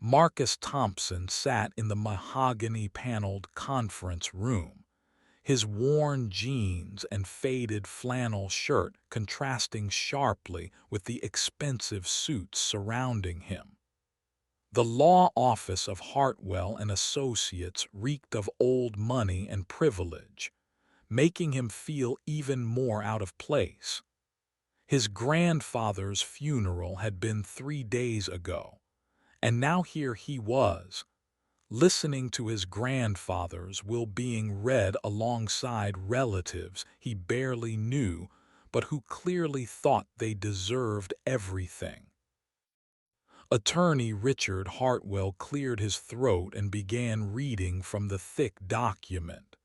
Marcus Thompson sat in the mahogany-paneled conference room, his worn jeans and faded flannel shirt contrasting sharply with the expensive suits surrounding him. The law office of Hartwell and Associates reeked of old money and privilege, making him feel even more out of place. His grandfather's funeral had been 3 days ago, and now here he was, listening to his grandfather's will being read alongside relatives he barely knew but who clearly thought they deserved everything. Attorney Richard Hartwell cleared his throat and began reading from the thick document.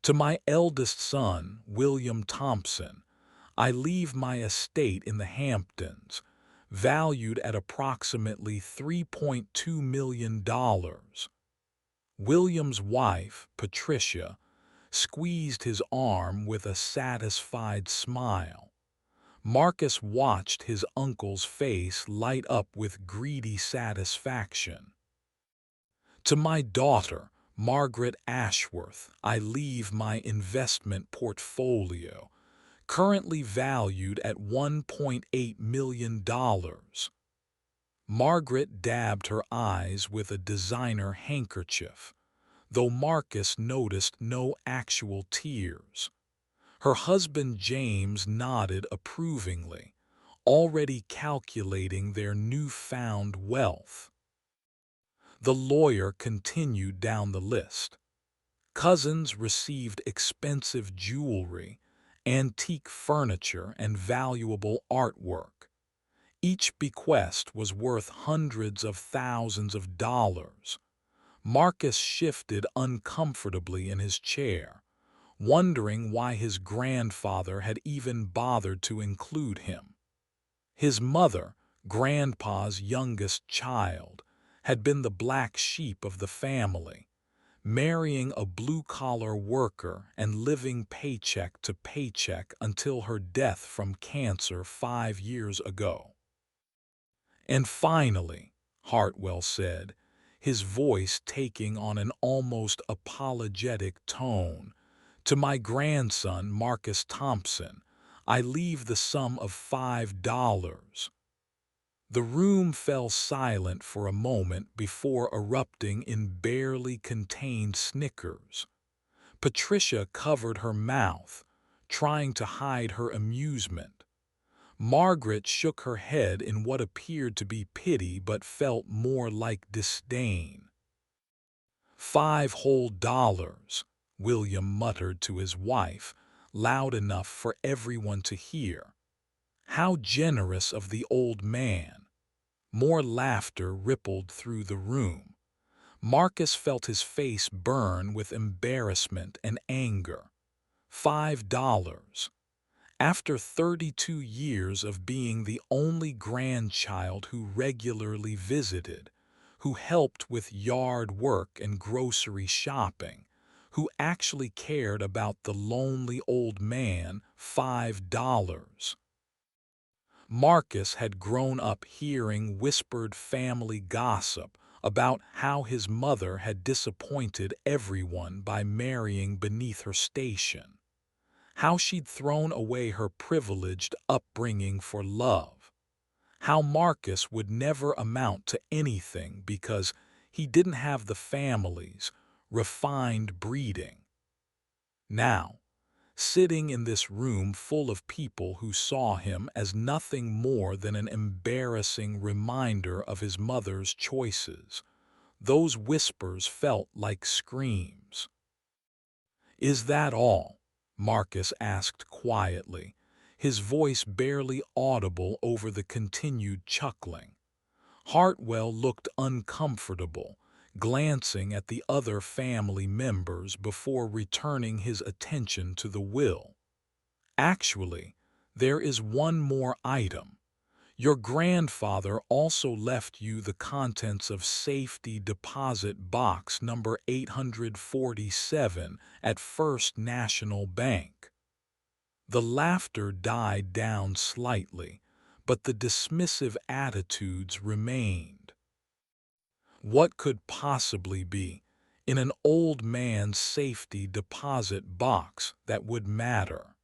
To my eldest son, William Thompson, I leave my estate in the Hamptons, valued at approximately $3.2 million. William's wife, Patricia, squeezed his arm with a satisfied smile. Marcus watched his uncle's face light up with greedy satisfaction. To my daughter, Margaret Ashworth, I leave my investment portfolio, currently valued at $1.8 million. Margaret dabbed her eyes with a designer handkerchief, though Marcus noticed no actual tears. Her husband James nodded approvingly, already calculating their newfound wealth. The lawyer continued down the list. Cousins received expensive jewelry, antique furniture, and valuable artwork. Each bequest was worth hundreds of thousands of dollars. Marcus shifted uncomfortably in his chair, wondering why his grandfather had even bothered to include him. His mother, Grandpa's youngest child, had been the black sheep of the family, marrying a blue-collar worker and living paycheck to paycheck until her death from cancer 5 years ago. And finally, Hartwell said, his voice taking on an almost apologetic tone, to my grandson, Marcus Thompson, I leave the sum of $5. The room fell silent for a moment before erupting in barely contained snickers. Patricia covered her mouth, trying to hide her amusement. Margaret shook her head in what appeared to be pity but felt more like disdain. $5 whole, William muttered to his wife, loud enough for everyone to hear. How generous of the old man! More laughter rippled through the room. Marcus felt his face burn with embarrassment and anger. $5. After 32 years of being the only grandchild who regularly visited, who helped with yard work and grocery shopping, who actually cared about the lonely old man, $5. Marcus had grown up hearing whispered family gossip about how his mother had disappointed everyone by marrying beneath her station, how she'd thrown away her privileged upbringing for love, how Marcus would never amount to anything because he didn't have the family's refined breeding. Now, sitting in this room full of people who saw him as nothing more than an embarrassing reminder of his mother's choices, those whispers felt like screams. "Is that all?" Marcus asked quietly, his voice barely audible over the continued chuckling. Hartwell looked uncomfortable, glancing at the other family members before returning his attention to the will. "Actually, there is one more item. Your grandfather also left you the contents of safety deposit box number 847 at First National Bank." The laughter died down slightly, but the dismissive attitudes remained. What could possibly be in an old man's safety deposit box that would matter?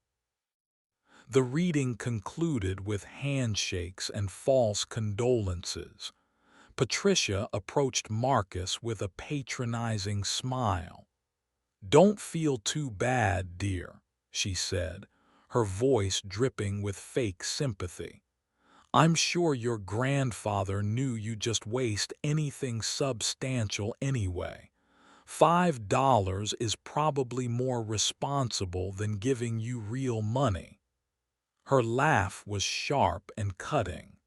The reading concluded with handshakes and false condolences. Patricia approached Marcus with a patronizing smile. "Don't feel too bad, dear," she said, her voice dripping with fake sympathy. "I'm sure your grandfather knew you'd just waste anything substantial anyway. $5 is probably more responsible than giving you real money." Her laugh was sharp and cutting.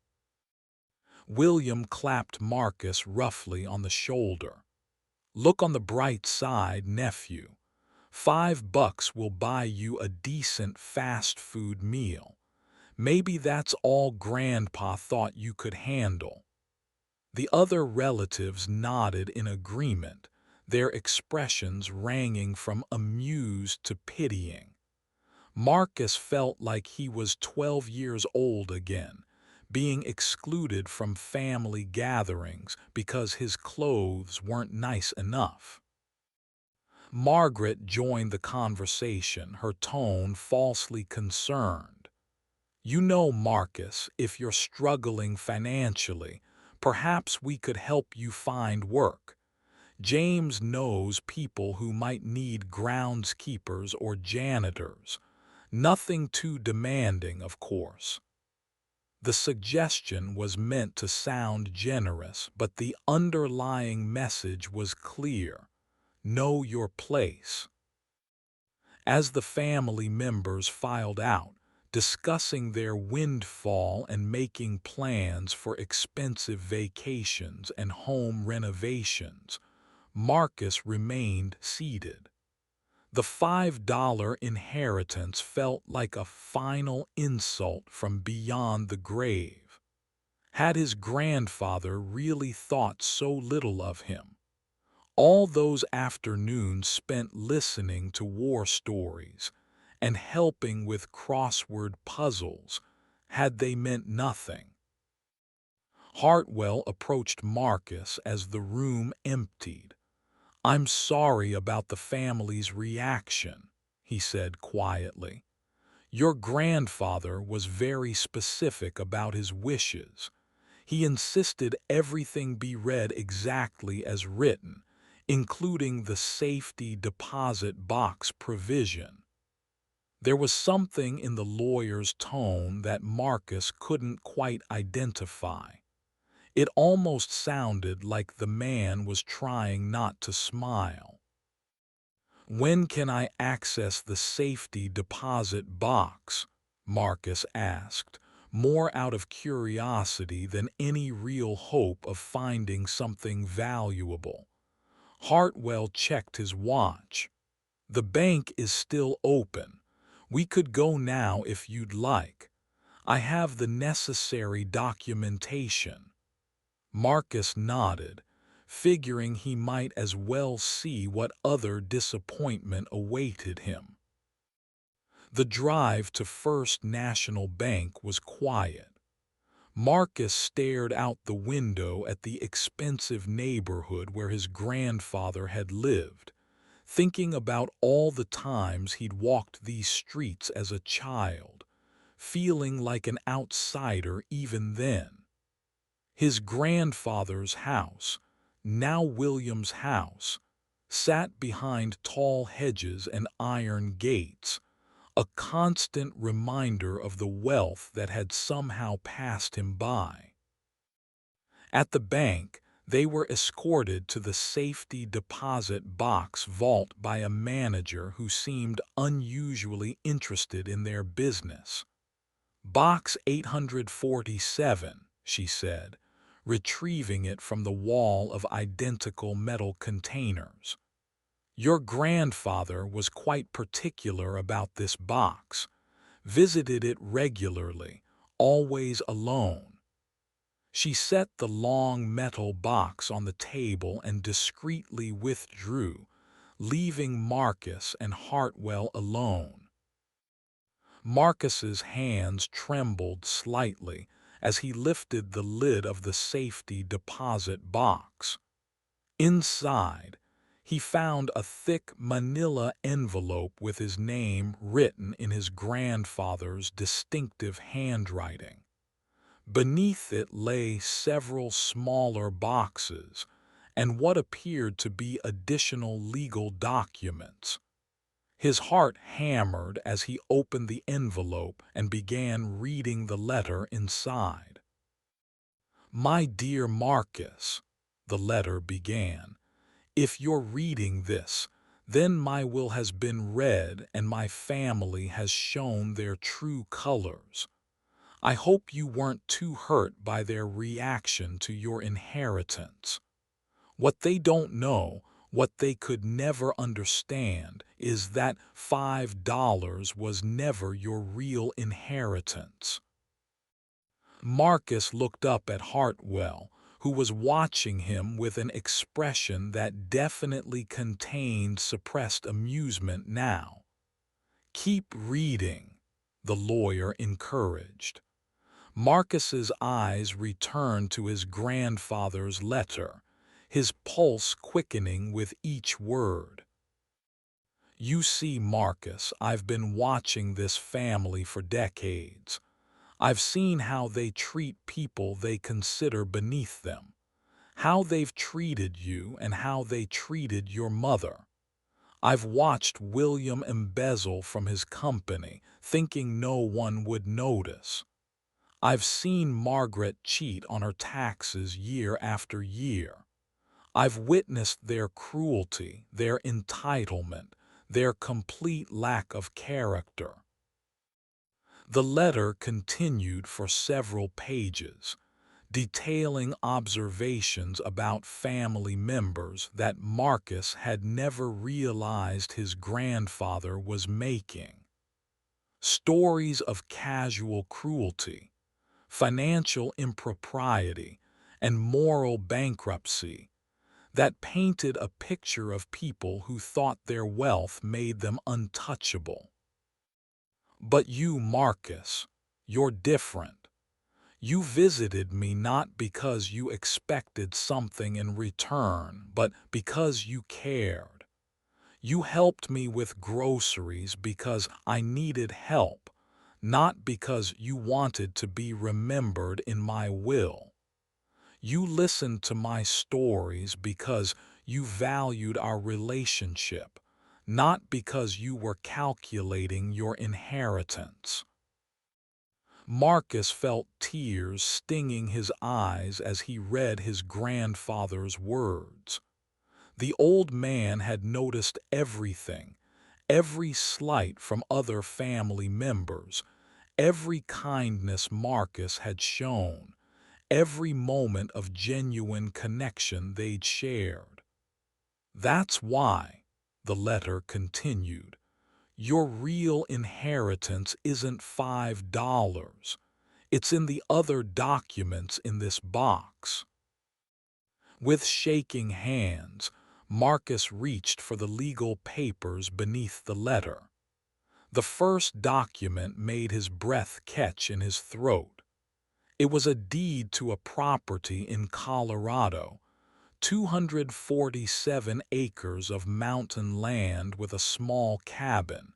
William clapped Marcus roughly on the shoulder. "Look on the bright side, nephew. $5 will buy you a decent fast food meal. Maybe that's all Grandpa thought you could handle." The other relatives nodded in agreement, their expressions ranging from amused to pitying. Marcus felt like he was 12 years old again, being excluded from family gatherings because his clothes weren't nice enough. Margaret joined the conversation, her tone falsely concerned. "You know, Marcus, if you're struggling financially, perhaps we could help you find work. James knows people who might need groundskeepers or janitors. Nothing too demanding, of course." The suggestion was meant to sound generous, but the underlying message was clear: know your place. As the family members filed out, discussing their windfall and making plans for expensive vacations and home renovations, Marcus remained seated. The $5 inheritance felt like a final insult from beyond the grave. Had his grandfather really thought so little of him? All those afternoons spent listening to war stories and helping with crossword puzzles, had they meant nothing? Hartwell approached Marcus as the room emptied. "I'm sorry about the family's reaction," he said quietly. "Your grandfather was very specific about his wishes. He insisted everything be read exactly as written, including the safety deposit box provision." There was something in the lawyer's tone that Marcus couldn't quite identify. It almost sounded like the man was trying not to smile. "When can I access the safety deposit box?" Marcus asked, more out of curiosity than any real hope of finding something valuable. Hartwell checked his watch. "The bank is still open. We could go now if you'd like. I have the necessary documentation." Marcus nodded, figuring he might as well see what other disappointment awaited him. The drive to First National Bank was quiet. Marcus stared out the window at the expensive neighborhood where his grandfather had lived, thinking about all the times he'd walked these streets as a child, feeling like an outsider even then. His grandfather's house, now William's house, sat behind tall hedges and iron gates, a constant reminder of the wealth that had somehow passed him by. At the bank, they were escorted to the safety deposit box vault by a manager who seemed unusually interested in their business. "Box 847, she said, retrieving it from the wall of identical metal containers. "Your grandfather was quite particular about this box, visited it regularly, always alone." She set the long metal box on the table and discreetly withdrew, leaving Marcus and Hartwell alone. Marcus's hands trembled slightly as he lifted the lid of the safety deposit box. Inside, he found a thick manila envelope with his name written in his grandfather's distinctive handwriting. Beneath it lay several smaller boxes and what appeared to be additional legal documents. His heart hammered as he opened the envelope and began reading the letter inside. "My dear Marcus," the letter began, "if you're reading this, then my will has been read and my family has shown their true colors. I hope you weren't too hurt by their reaction to your inheritance. What they don't know, what they could never understand, is that $5 was never your real inheritance." Marcus looked up at Hartwell, who was watching him with an expression that definitely contained suppressed amusement now. "Keep reading," the lawyer encouraged. Marcus's eyes returned to his grandfather's letter, his pulse quickening with each word. "You see, Marcus, I've been watching this family for decades. I've seen how they treat people they consider beneath them, how they've treated you and how they treated your mother. I've watched William embezzle from his company, thinking no one would notice. I've seen Margaret cheat on her taxes year after year. I've witnessed their cruelty, their entitlement, their complete lack of character." The letter continued for several pages, detailing observations about family members that Marcus had never realized his grandfather was making. Stories of casual cruelty, financial impropriety, and moral bankruptcy that painted a picture of people who thought their wealth made them untouchable. "But you, Marcus, you're different. You visited me not because you expected something in return, but because you cared. You helped me with groceries because I needed help, not because you wanted to be remembered in my will. You listened to my stories because you valued our relationship, not because you were calculating your inheritance." Marcus felt tears stinging his eyes as he read his grandfather's words. The old man had noticed everything, every slight from other family members, every kindness Marcus had shown, every moment of genuine connection they'd shared. "That's why," the letter continued, "your real inheritance isn't $5. It's in the other documents in this box." With shaking hands, Marcus reached for the legal papers beneath the letter. The first document made his breath catch in his throat. It was a deed to a property in Colorado, 247 acres of mountain land with a small cabin,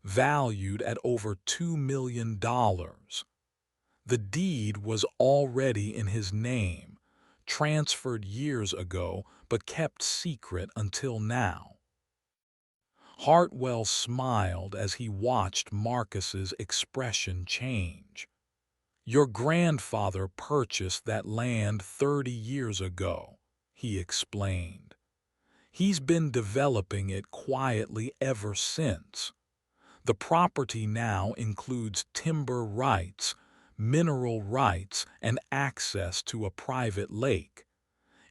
valued at over $2 million. The deed was already in his name, transferred years ago but kept secret until now. Hartwell smiled as he watched Marcus's expression change. "Your grandfather purchased that land 30 years ago," he explained. "He's been developing it quietly ever since. The property now includes timber rights, mineral rights, and access to a private lake.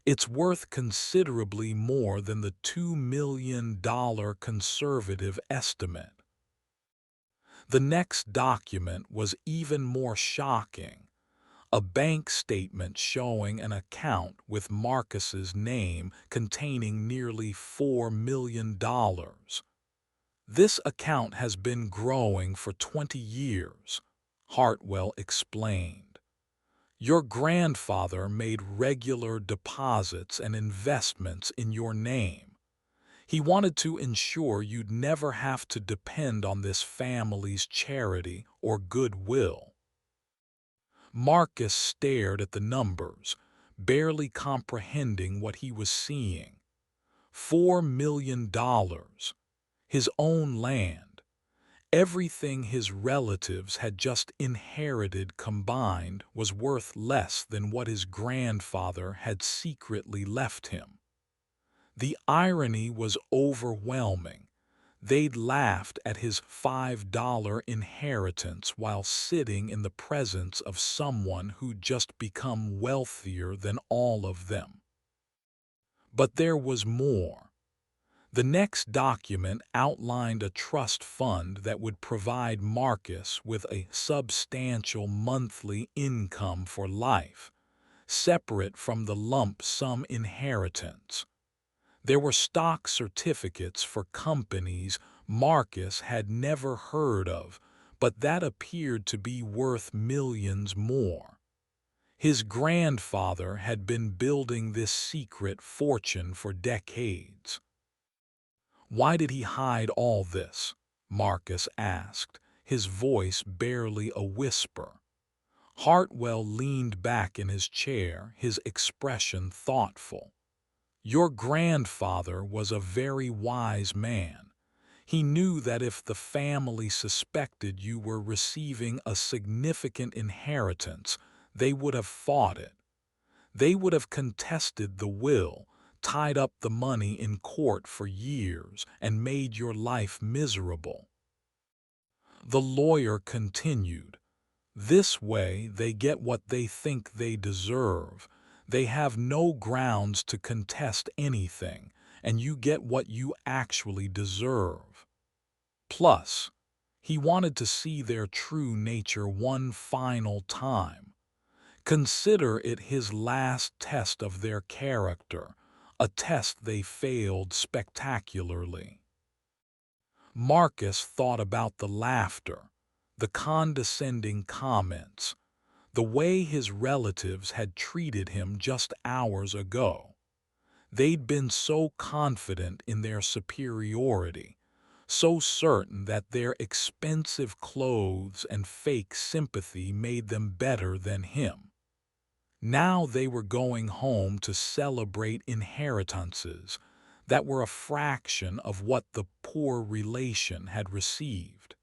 It's worth considerably more than the $2 million conservative estimate." The next document was even more shocking. A bank statement showing an account with Marcus's name containing nearly $4 million. "This account has been growing for 20 years, Hartwell explained. Your grandfather made regular deposits and investments in your name. He wanted to ensure you'd never have to depend on this family's charity or goodwill. Marcus stared at the numbers, barely comprehending what he was seeing. $4 million, his own land, everything his relatives had just inherited combined was worth less than what his grandfather had secretly left him. The irony was overwhelming. They'd laughed at his $5 inheritance while sitting in the presence of someone who'd just become wealthier than all of them. But there was more. The next document outlined a trust fund that would provide Marcus with a substantial monthly income for life, separate from the lump sum inheritance. There were stock certificates for companies Marcus had never heard of, but that appeared to be worth millions more. His grandfather had been building this secret fortune for decades. Why did he hide all this? Marcus asked, his voice barely a whisper. Hartwell leaned back in his chair, his expression thoughtful. Your grandfather was a very wise man. He knew that if the family suspected you were receiving a significant inheritance, they would have fought it. They would have contested the will, tied up the money in court for years, and made your life miserable. The lawyer continued, this way they get what they think they deserve. They have no grounds to contest anything, and you get what you actually deserve. Plus, he wanted to see their true nature one final time. Consider it his last test of their character, a test they failed spectacularly. Marcus thought about the laughter, the condescending comments, the way his relatives had treated him just hours ago. They'd been so confident in their superiority, so certain that their expensive clothes and fake sympathy made them better than him. Now they were going home to celebrate inheritances that were a fraction of what the poor relation had received.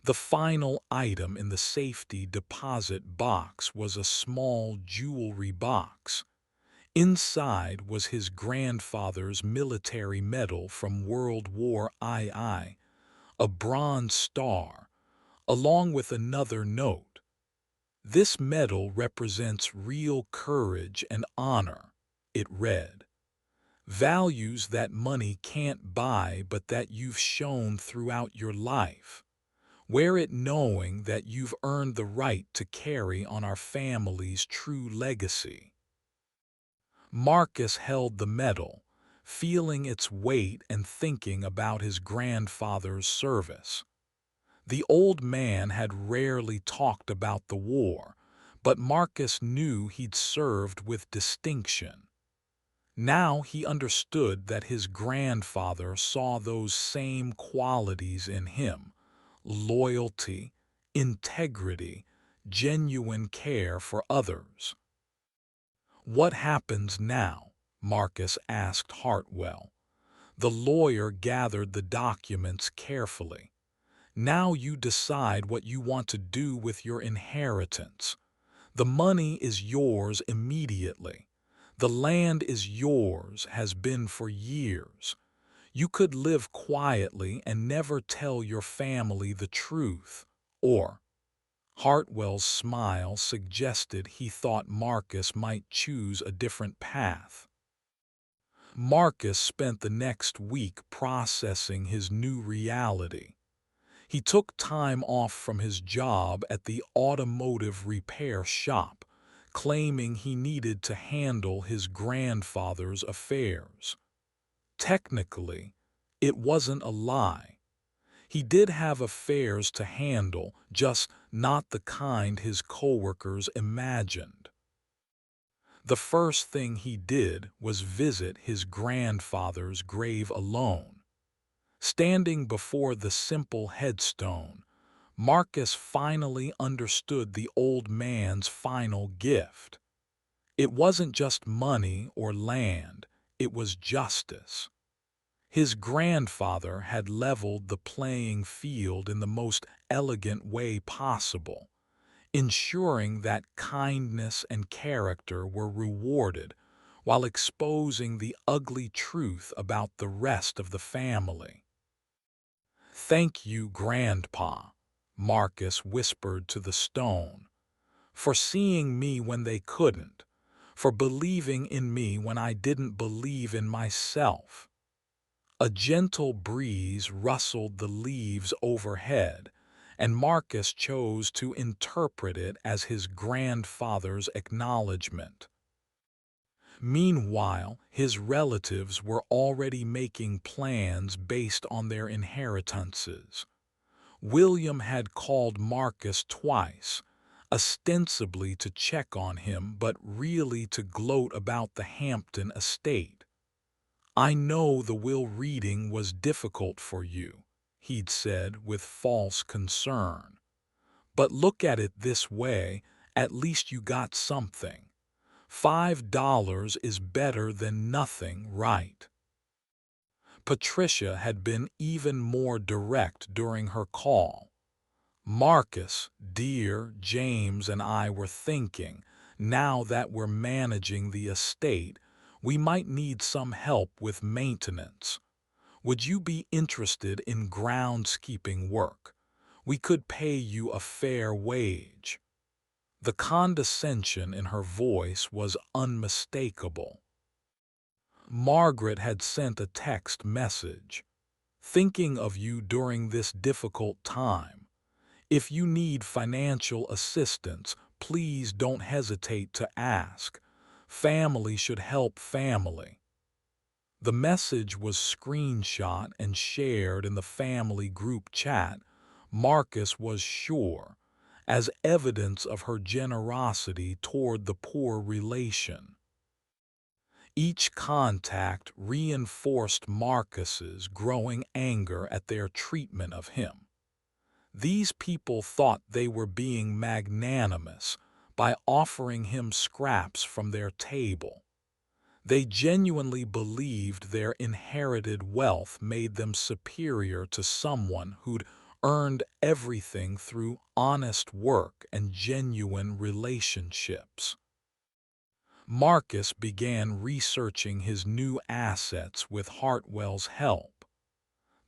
The final item in the safety deposit box was a small jewelry box. Inside was his grandfather's military medal from World War II, a bronze star, along with another note. This medal represents real courage and honor, it read. Values that money can't buy but that you've shown throughout your life. Wear it knowing that you've earned the right to carry on our family's true legacy. Marcus held the medal, feeling its weight and thinking about his grandfather's service. The old man had rarely talked about the war, but Marcus knew he'd served with distinction. Now he understood that his grandfather saw those same qualities in him: loyalty, integrity, genuine care for others. What happens now? Marcus asked Hartwell. The lawyer gathered the documents carefully. Now you decide what you want to do with your inheritance. The money is yours immediately. The land is yours, has been for years. You could live quietly and never tell your family the truth. Or, Hartwell's smile suggested he thought Marcus might choose a different path. Marcus spent the next week processing his new reality. He took time off from his job at the automotive repair shop, claiming he needed to handle his grandfather's affairs. Technically, it wasn't a lie. He did have affairs to handle, just not the kind his coworkers imagined. The first thing he did was visit his grandfather's grave alone. Standing before the simple headstone, Marcus finally understood the old man's final gift. It wasn't just money or land, it was justice. His grandfather had leveled the playing field in the most elegant way possible, ensuring that kindness and character were rewarded while exposing the ugly truth about the rest of the family. "Thank you, Grandpa," Marcus whispered to the stone, "for seeing me when they couldn't, for believing in me when I didn't believe in myself." A gentle breeze rustled the leaves overhead, and Marcus chose to interpret it as his grandfather's acknowledgement. Meanwhile, his relatives were already making plans based on their inheritances. William had called Marcus twice, ostensibly to check on him but really to gloat about the Hampton estate. "I know the will reading was difficult for you," he'd said with false concern. "But look at it this way, at least you got something. $5 is better than nothing, right?" Patricia had been even more direct during her call. "Marcus, dear, James and I were thinking, now that we're managing the estate, we might need some help with maintenance. Would you be interested in groundskeeping work? We could pay you a fair wage." The condescension in her voice was unmistakable. Margaret had sent a text message. "Thinking of you during this difficult time. If you need financial assistance, please don't hesitate to ask. Family should help family." The message was screenshot and shared in the family group chat, Marcus was sure, as evidence of her generosity toward the poor relation. Each contact reinforced Marcus's growing anger at their treatment of him. These people thought they were being magnanimous by offering him scraps from their table. They genuinely believed their inherited wealth made them superior to someone who'd earned everything through honest work and genuine relationships. Marcus began researching his new assets with Hartwell's help.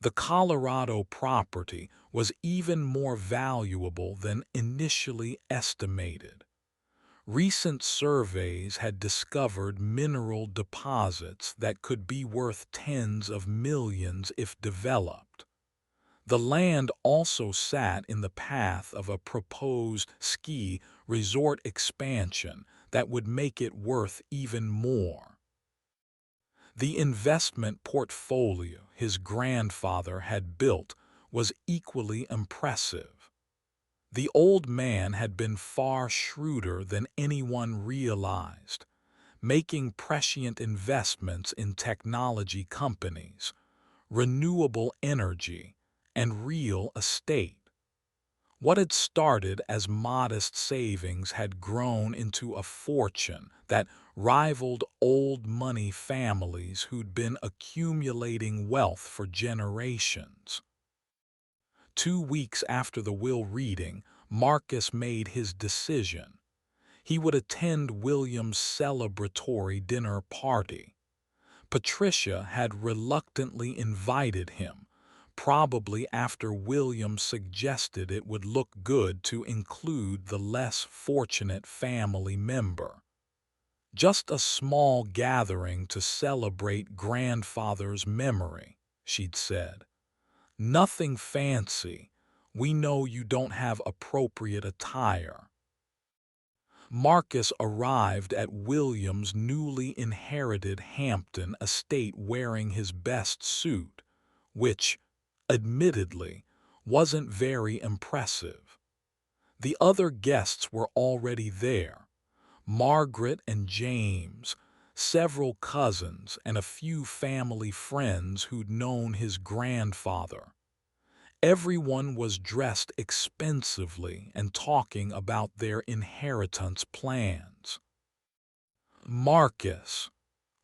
The Colorado property was even more valuable than initially estimated. Recent surveys had discovered mineral deposits that could be worth tens of millions if developed. The land also sat in the path of a proposed ski resort expansion that would make it worth even more. The investment portfolio his grandfather had built was equally impressive. The old man had been far shrewder than anyone realized, making prescient investments in technology companies, renewable energy, and real estate. What had started as modest savings had grown into a fortune that rivaled old money families who'd been accumulating wealth for generations. 2 weeks after the will reading, Marcus made his decision. He would attend William's celebratory dinner party. Patricia had reluctantly invited him, probably after William suggested it would look good to include the less fortunate family member. "Just a small gathering to celebrate grandfather's memory," she'd said. "Nothing fancy. We know you don't have appropriate attire." Marcus arrived at William's newly inherited Hampton estate wearing his best suit, which, admittedly, wasn't very impressive. The other guests were already there. Margaret and James, several cousins, and a few family friends who'd known his grandfather. Everyone was dressed expensively and talking about their inheritance plans. Marcus,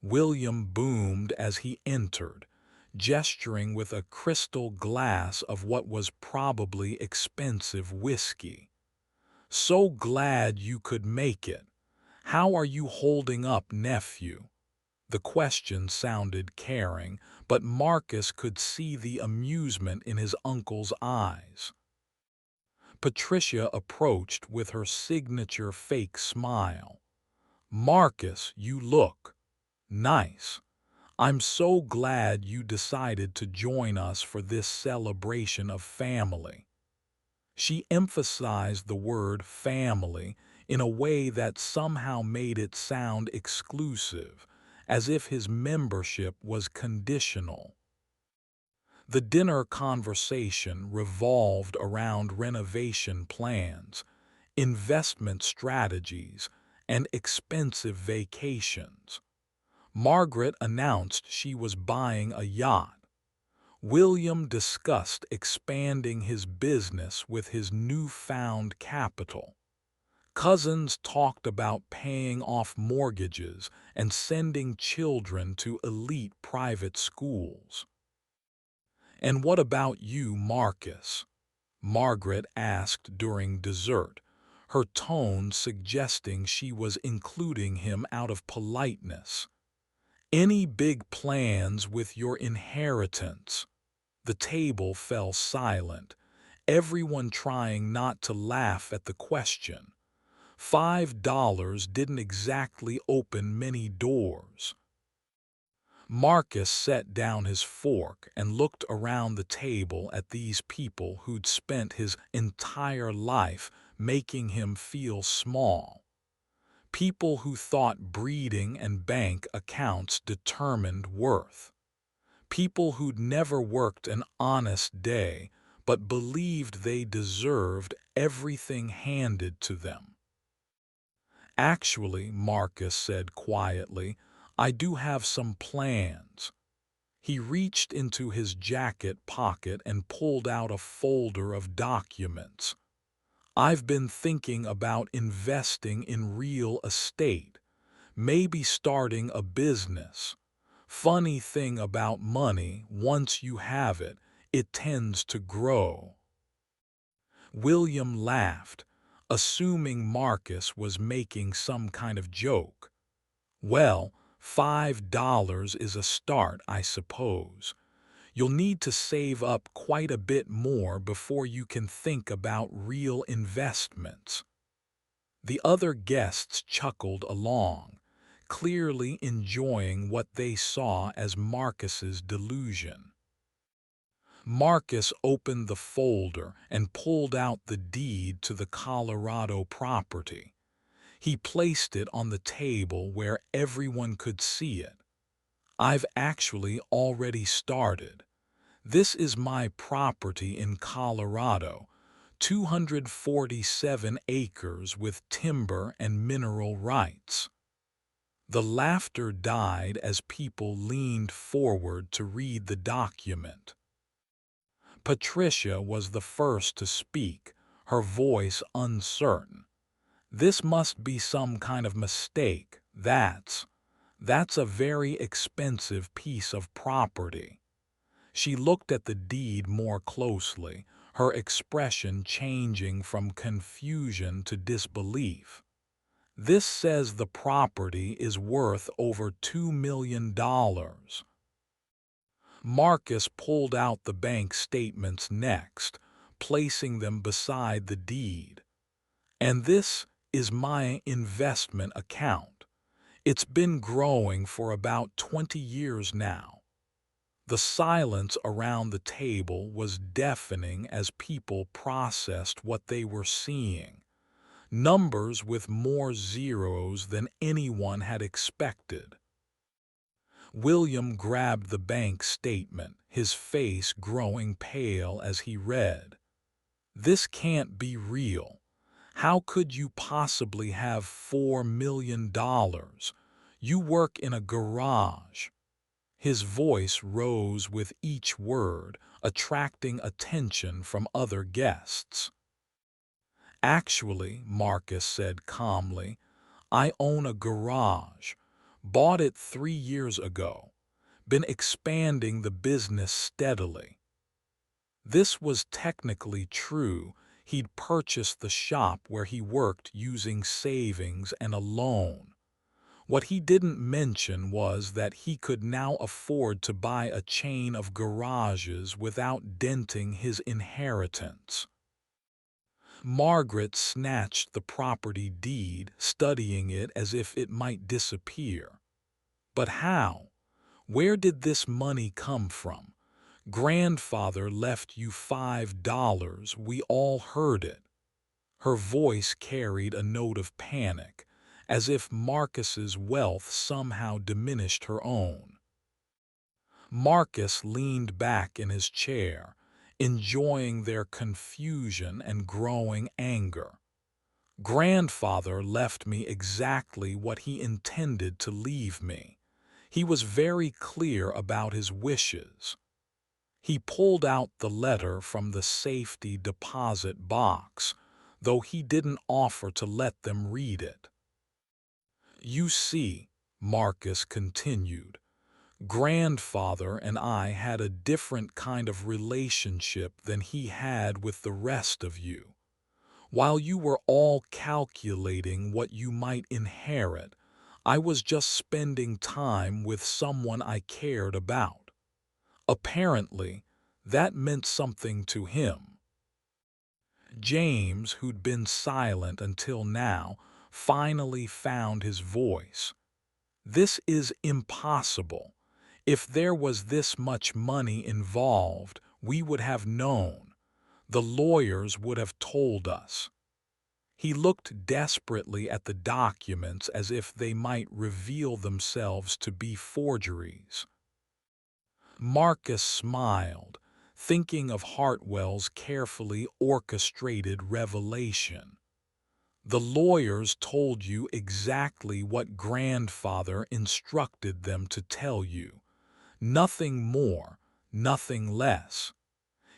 William boomed as he entered, gesturing with a crystal glass of what was probably expensive whiskey. "So glad you could make it. How are you holding up, nephew?" The question sounded caring, but Marcus could see the amusement in his uncle's eyes. Patricia approached with her signature fake smile. "Marcus, you look nice. I'm so glad you decided to join us for this celebration of family." She emphasized the word family in a way that somehow made it sound exclusive, as if his membership was conditional. The dinner conversation revolved around renovation plans, investment strategies, and expensive vacations. Margaret announced she was buying a yacht. William discussed expanding his business with his newfound capital. Cousins talked about paying off mortgages and sending children to elite private schools. "And what about you, Marcus?" Margaret asked during dessert, her tone suggesting she was including him out of politeness. "Any big plans with your inheritance?" The table fell silent, everyone trying not to laugh at the question. $5 didn't exactly open many doors. Marcus set down his fork and looked around the table at these people who'd spent his entire life making him feel small. People who thought breeding and bank accounts determined worth. People who'd never worked an honest day but believed they deserved everything handed to them. "Actually," Marcus said quietly, "I do have some plans." He reached into his jacket pocket and pulled out a folder of documents. "I've been thinking about investing in real estate, maybe starting a business. Funny thing about money, once you have it, it tends to grow." William laughed, assuming Marcus was making some kind of joke. "Well, $5 is a start, I suppose. You'll need to save up quite a bit more before you can think about real investments." The other guests chuckled along, clearly enjoying what they saw as Marcus's delusion. Marcus opened the folder and pulled out the deed to the Colorado property. He placed it on the table where everyone could see it. "I've actually already started. This is my property in Colorado, 247 acres with timber and mineral rights." The laughter died as people leaned forward to read the document. Patricia was the first to speak, her voice uncertain. "This must be some kind of mistake. That's a very expensive piece of property." She looked at the deed more closely, her expression changing from confusion to disbelief. "This says the property is worth over $2 million. Marcus pulled out the bank statements next, placing them beside the deed. "And this is my investment account. It's been growing for about 20 years now." The silence around the table was deafening as people processed what they were seeing. Numbers with more zeros than anyone had expected. William grabbed the bank statement, his face growing pale as he read. "This can't be real. How could you possibly have $4 million? You work in a garage. His voice rose with each word, attracting attention from other guests. Actually, Marcus said calmly, I own a garage. Bought it 3 years ago. Been expanding the business steadily. This was technically true. He'd purchased the shop where he worked using savings and a loan. What he didn't mention was that he could now afford to buy a chain of garages without denting his inheritance. Margaret snatched the property deed, studying it as if it might disappear. But how? Where did this money come from? Grandfather left you $5. We all heard it. Her voice carried a note of panic, as if Marcus's wealth somehow diminished her own. Marcus leaned back in his chair, enjoying their confusion and growing anger. Grandfather left me exactly what he intended to leave me. He was very clear about his wishes. He pulled out the letter from the safety deposit box, though he didn't offer to let them read it. You see, Marcus continued, Grandfather and I had a different kind of relationship than he had with the rest of you. While you were all calculating what you might inherit, I was just spending time with someone I cared about. Apparently, that meant something to him. James, who'd been silent until now, finally found his voice. This is impossible. If there was this much money involved, we would have known. The lawyers would have told us. He looked desperately at the documents as if they might reveal themselves to be forgeries. Marcus smiled, thinking of Hartwell's carefully orchestrated revelation. The lawyers told you exactly what Grandfather instructed them to tell you. Nothing more, nothing less.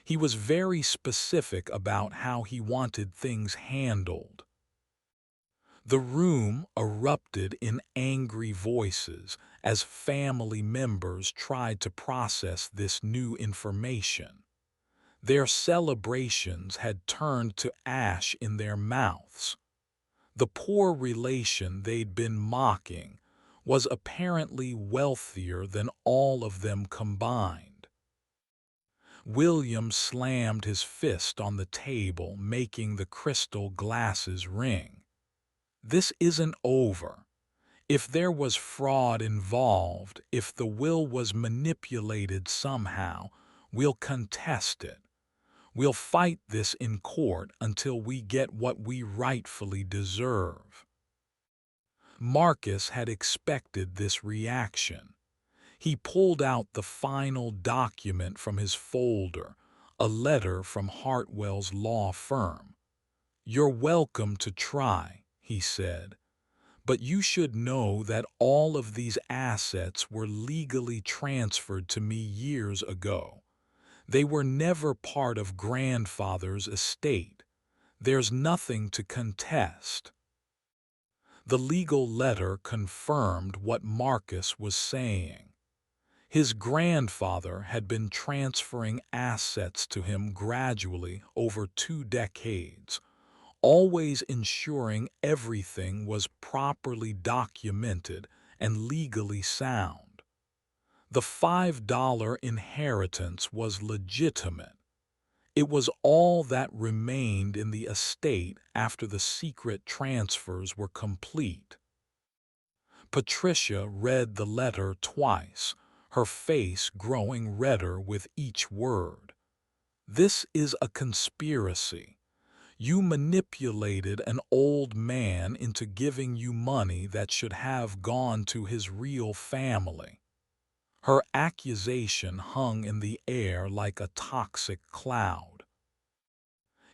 He was very specific about how he wanted things handled. The room erupted in angry voices as family members tried to process this new information. Their celebrations had turned to ash in their mouths. The poor relation they'd been mocking was apparently wealthier than all of them combined. William slammed his fist on the table, making the crystal glasses ring. This isn't over. If there was fraud involved, if the will was manipulated somehow, we'll contest it. We'll fight this in court until we get what we rightfully deserve. Marcus had expected this reaction. He pulled out the final document from his folder, a letter from Hartwell's law firm. You're welcome to try, he said, but you should know that all of these assets were legally transferred to me years ago. They were never part of Grandfather's estate. There's nothing to contest. The legal letter confirmed what Marcus was saying. His grandfather had been transferring assets to him gradually over 2 decades, always ensuring everything was properly documented and legally sound. The $5 inheritance was legitimate. It was all that remained in the estate after the secret transfers were complete. Patricia read the letter twice, her face growing redder with each word. This is a conspiracy. You manipulated an old man into giving you money that should have gone to his real family. Her accusation hung in the air like a toxic cloud.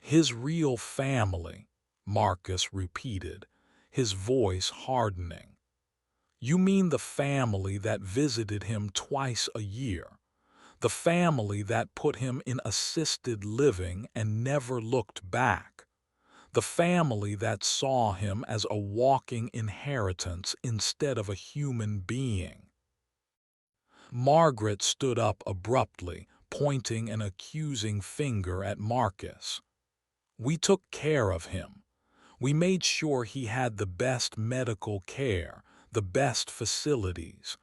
His real family, Marcus repeated, his voice hardening. You mean the family that visited him twice a year? The family that put him in assisted living and never looked back? The family that saw him as a walking inheritance instead of a human being? Margaret stood up abruptly, pointing an accusing finger at Marcus. We took care of him. We made sure he had the best medical care, the best facilities.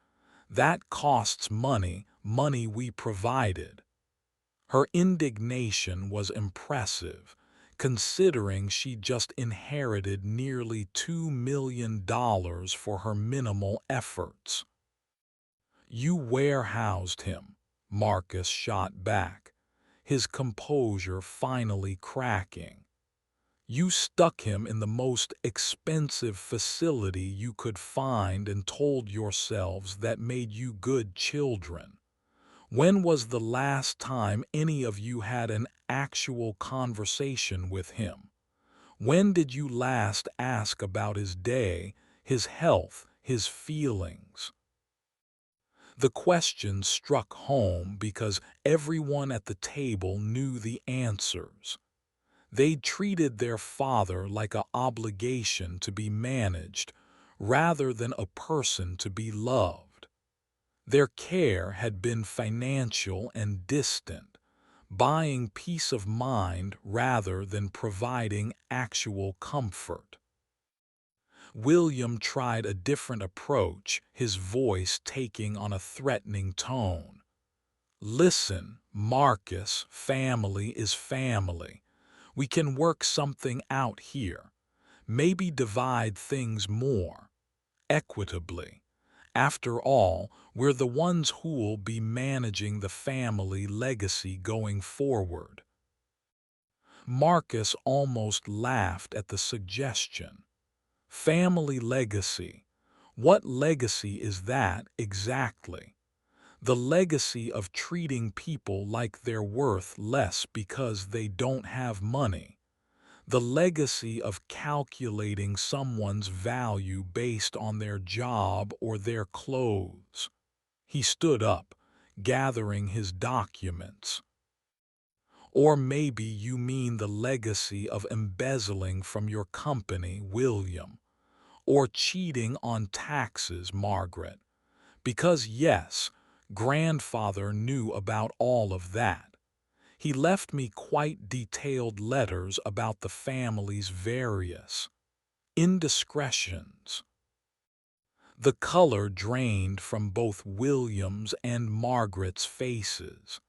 That costs money, money we provided. Her indignation was impressive, considering she just inherited nearly $2 million for her minimal efforts. You warehoused him, Marcus shot back, his composure finally cracking. You stuck him in the most expensive facility you could find and told yourselves that made you good children. When was the last time any of you had an actual conversation with him? When did you last ask about his day, his health, his feelings? The question struck home because everyone at the table knew the answers. They'd treated their father like an obligation to be managed rather than a person to be loved. Their care had been financial and distant, buying peace of mind rather than providing actual comfort. William tried a different approach, his voice taking on a threatening tone. Listen, Marcus, family is family. We can work something out here. Maybe divide things more equitably. After all, we're the ones who'll be managing the family legacy going forward. Marcus almost laughed at the suggestion. Family legacy. What legacy is that exactly? The legacy of treating people like they're worth less because they don't have money. The legacy of calculating someone's value based on their job or their clothes. He stood up, gathering his documents. Or maybe you mean the legacy of embezzling from your company, William, or cheating on taxes, Margaret. Because yes, grandfather knew about all of that. He left me quite detailed letters about the family's various indiscretions. The color drained from both William's and Margaret's faces.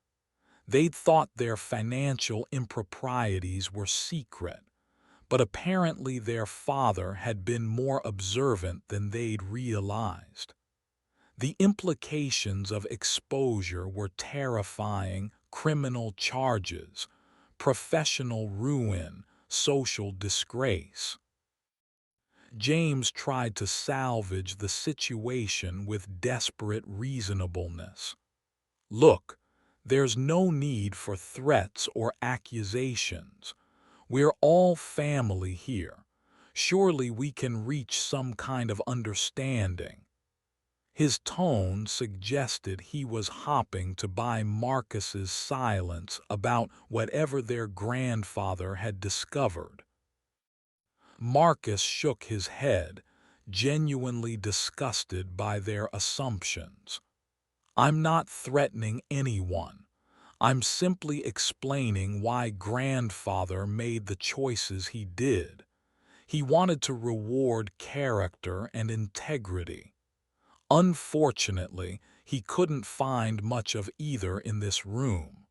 They'd thought their financial improprieties were secret, but apparently their father had been more observant than they'd realized. The implications of exposure were terrifying: criminal charges, professional ruin, social disgrace. James tried to salvage the situation with desperate reasonableness. Look, there's no need for threats or accusations. We're all family here. Surely we can reach some kind of understanding. His tone suggested he was hopping to buy Marcus's silence about whatever their grandfather had discovered. Marcus shook his head, genuinely disgusted by their assumptions. I'm not threatening anyone. I'm simply explaining why grandfather made the choices he did. He wanted to reward character and integrity. Unfortunately, he couldn't find much of either in this room.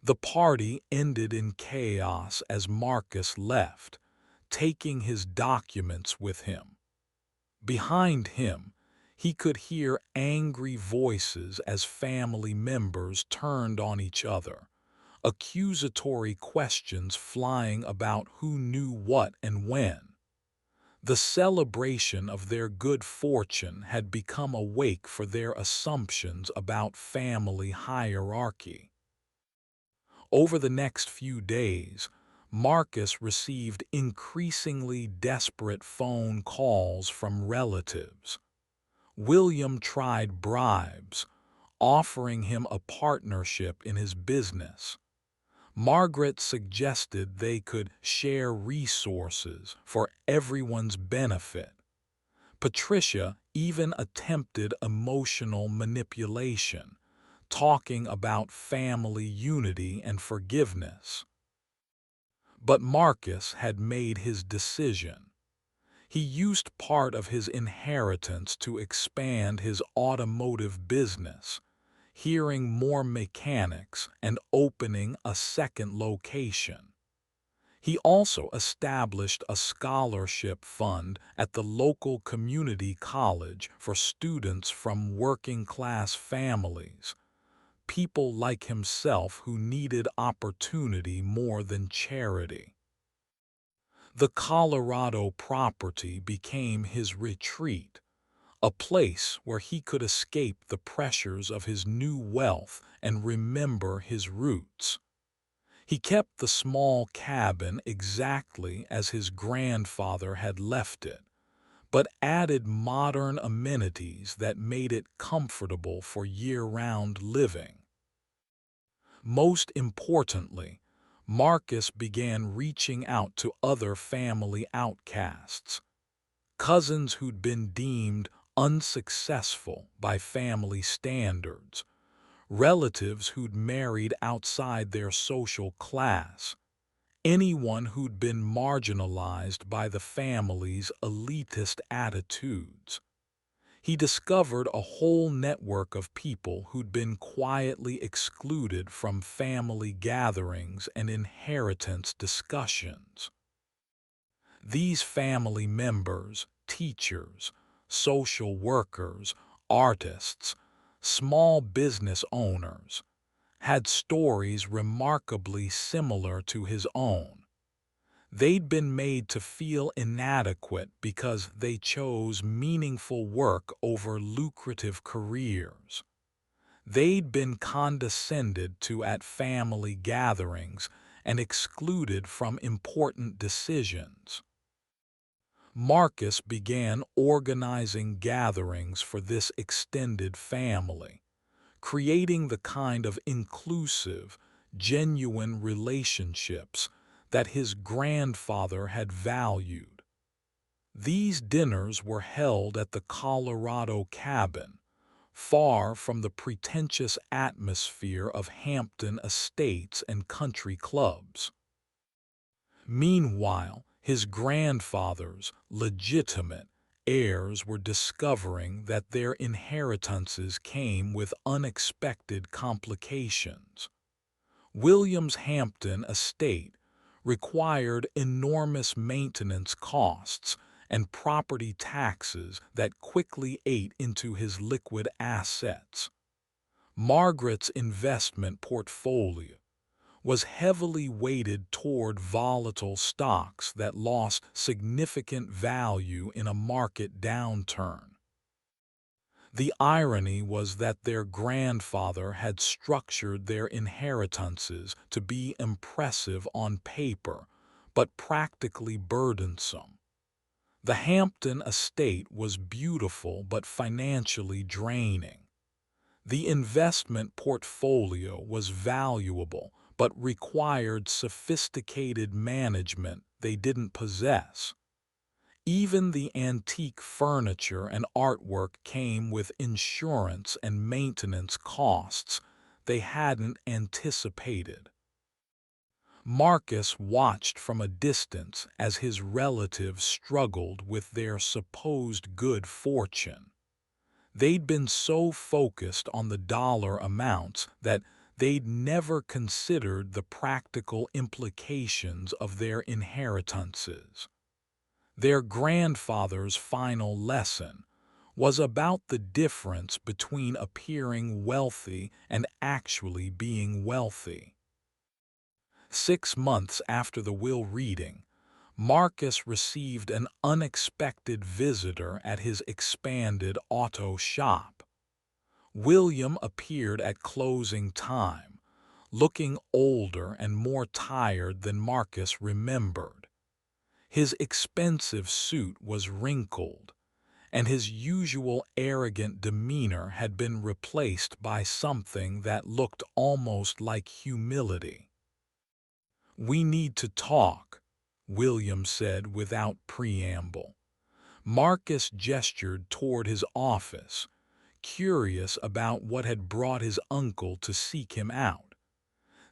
The party ended in chaos as Marcus left, taking his documents with him. Behind him, he could hear angry voices as family members turned on each other, accusatory questions flying about who knew what and when. The celebration of their good fortune had become a wake for their assumptions about family hierarchy. Over the next few days, Marcus received increasingly desperate phone calls from relatives. William tried bribes, offering him a partnership in his business. Margaret suggested they could share resources for everyone's benefit. Patricia even attempted emotional manipulation, talking about family unity and forgiveness. But Marcus had made his decision. He used part of his inheritance to expand his automotive business, hiring more mechanics and opening a second location. He also established a scholarship fund at the local community college for students from working-class families, people like himself who needed opportunity more than charity. The Colorado property became his retreat, a place where he could escape the pressures of his new wealth and remember his roots. He kept the small cabin exactly as his grandfather had left it, but added modern amenities that made it comfortable for year-round living. Most importantly, Marcus began reaching out to other family outcasts, cousins who'd been deemed unsuccessful by family standards, relatives who'd married outside their social class, anyone who'd been marginalized by the family's elitist attitudes. He discovered a whole network of people who'd been quietly excluded from family gatherings and inheritance discussions. These family members, teachers, social workers, artists, small business owners, had stories remarkably similar to his own. They'd been made to feel inadequate because they chose meaningful work over lucrative careers. They'd been condescended to at family gatherings and excluded from important decisions. Marcus began organizing gatherings for this extended family, creating the kind of inclusive, genuine relationships that his grandfather had valued. These dinners were held at the Colorado cabin, far from the pretentious atmosphere of Hampton estates and country clubs. Meanwhile, his grandfather's legitimate heirs were discovering that their inheritances came with unexpected complications. William's Hampton estate required enormous maintenance costs and property taxes that quickly ate into his liquid assets. Margaret's investment portfolio was heavily weighted toward volatile stocks that lost significant value in a market downturn. The irony was that their grandfather had structured their inheritances to be impressive on paper, but practically burdensome. The Hampton estate was beautiful but financially draining. The investment portfolio was valuable but required sophisticated management they didn't possess. Even the antique furniture and artwork came with insurance and maintenance costs they hadn't anticipated. Marcus watched from a distance as his relatives struggled with their supposed good fortune. They'd been so focused on the dollar amounts that they'd never considered the practical implications of their inheritances. Their grandfather's final lesson was about the difference between appearing wealthy and actually being wealthy. 6 months after the will reading, Marcus received an unexpected visitor at his expanded auto shop. William appeared at closing time, looking older and more tired than Marcus remembered. His expensive suit was wrinkled, and his usual arrogant demeanor had been replaced by something that looked almost like humility. "We need to talk," William said without preamble. Marcus gestured toward his office, curious about what had brought his uncle to seek him out.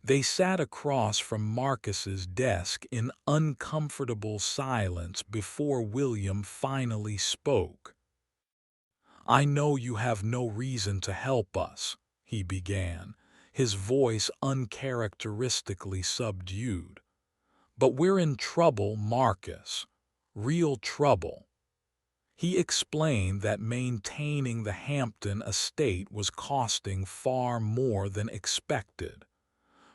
They sat across from Marcus's desk in uncomfortable silence before William finally spoke. "I know you have no reason to help us," he began, his voice uncharacteristically subdued. "But we're in trouble, Marcus. Real trouble." He explained that maintaining the Hampton estate was costing far more than expected.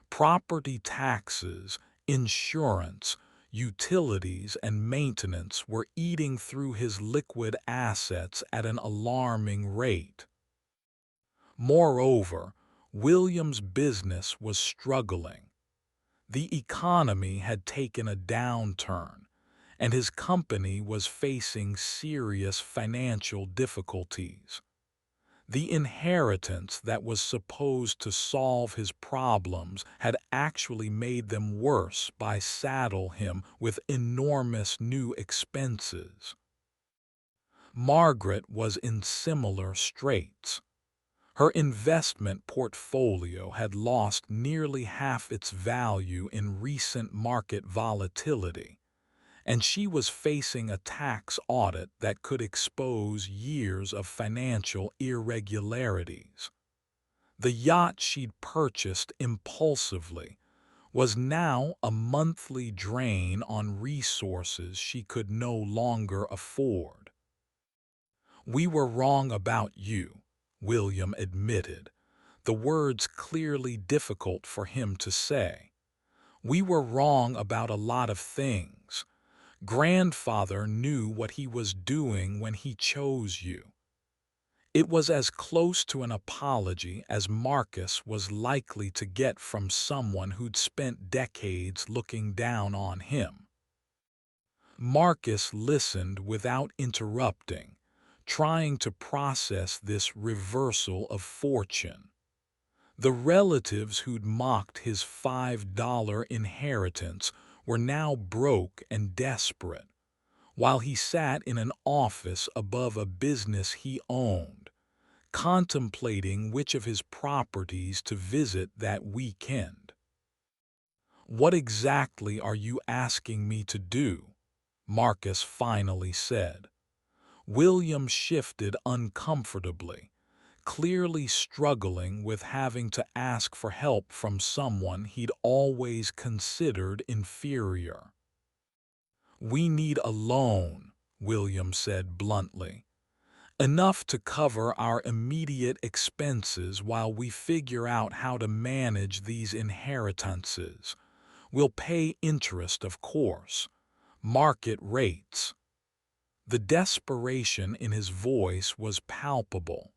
Property taxes, insurance, utilities, and maintenance were eating through his liquid assets at an alarming rate. Moreover, William's business was struggling. The economy had taken a downturn, and his company was facing serious financial difficulties. The inheritance that was supposed to solve his problems had actually made them worse by saddling him with enormous new expenses. Margaret was in similar straits. Her investment portfolio had lost nearly half its value in recent market volatility, and she was facing a tax audit that could expose years of financial irregularities. The yacht she'd purchased impulsively was now a monthly drain on resources she could no longer afford. "We were wrong about you," William admitted, the words clearly difficult for him to say. "We were wrong about a lot of things. Grandfather knew what he was doing when he chose you." It was as close to an apology as Marcus was likely to get from someone who'd spent decades looking down on him. Marcus listened without interrupting, trying to process this reversal of fortune. The relatives who'd mocked his $5 inheritance were now broke and desperate, while he sat in an office above a business he owned, contemplating which of his properties to visit that weekend. "What exactly are you asking me to do?" Marcus finally said. William shifted uncomfortably, clearly struggling with having to ask for help from someone he'd always considered inferior. "We need a loan," William said bluntly. "Enough to cover our immediate expenses while we figure out how to manage these inheritances. We'll pay interest, of course. Market rates." The desperation in his voice was palpable.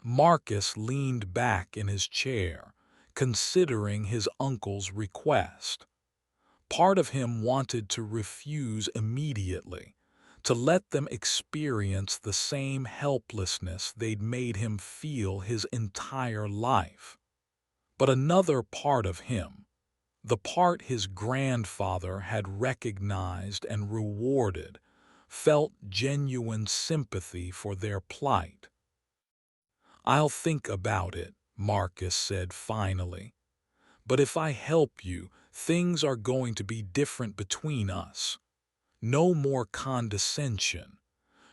Marcus leaned back in his chair, considering his uncle's request. Part of him wanted to refuse immediately, to let them experience the same helplessness they'd made him feel his entire life. But another part of him, the part his grandfather had recognized and rewarded, felt genuine sympathy for their plight. "I'll think about it," Marcus said finally. "But if I help you, things are going to be different between us. No more condescension.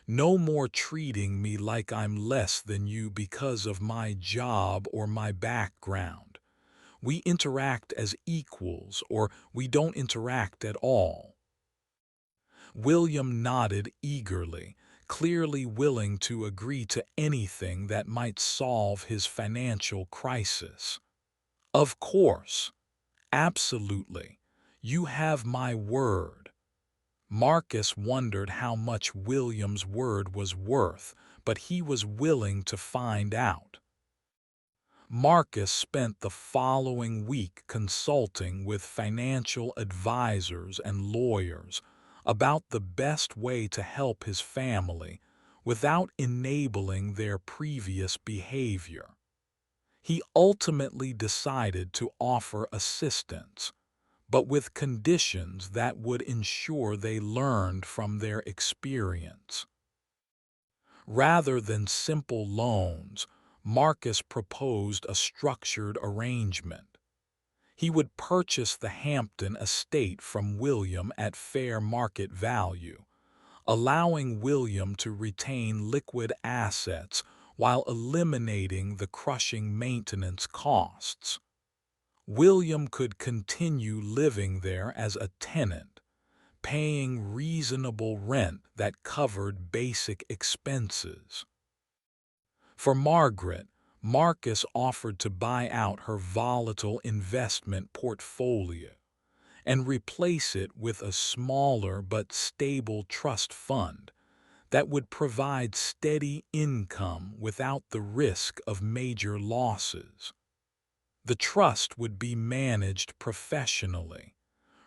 No more treating me like I'm less than you because of my job or my background. We interact as equals, or we don't interact at all." William nodded eagerly, clearly willing to agree to anything that might solve his financial crisis. "Of course. Absolutely. You have my word." Marcus wondered how much William's word was worth, but he was willing to find out. Marcus spent the following week consulting with financial advisors and lawyers about the best way to help his family without enabling their previous behavior. He ultimately decided to offer assistance, but with conditions that would ensure they learned from their experience. Rather than simple loans, Marcus proposed a structured arrangement. He would purchase the Hampton estate from William at fair market value, allowing William to retain liquid assets while eliminating the crushing maintenance costs. William could continue living there as a tenant, paying reasonable rent that covered basic expenses. For Margaret, Marcus offered to buy out her volatile investment portfolio and replace it with a smaller but stable trust fund that would provide steady income without the risk of major losses. The trust would be managed professionally,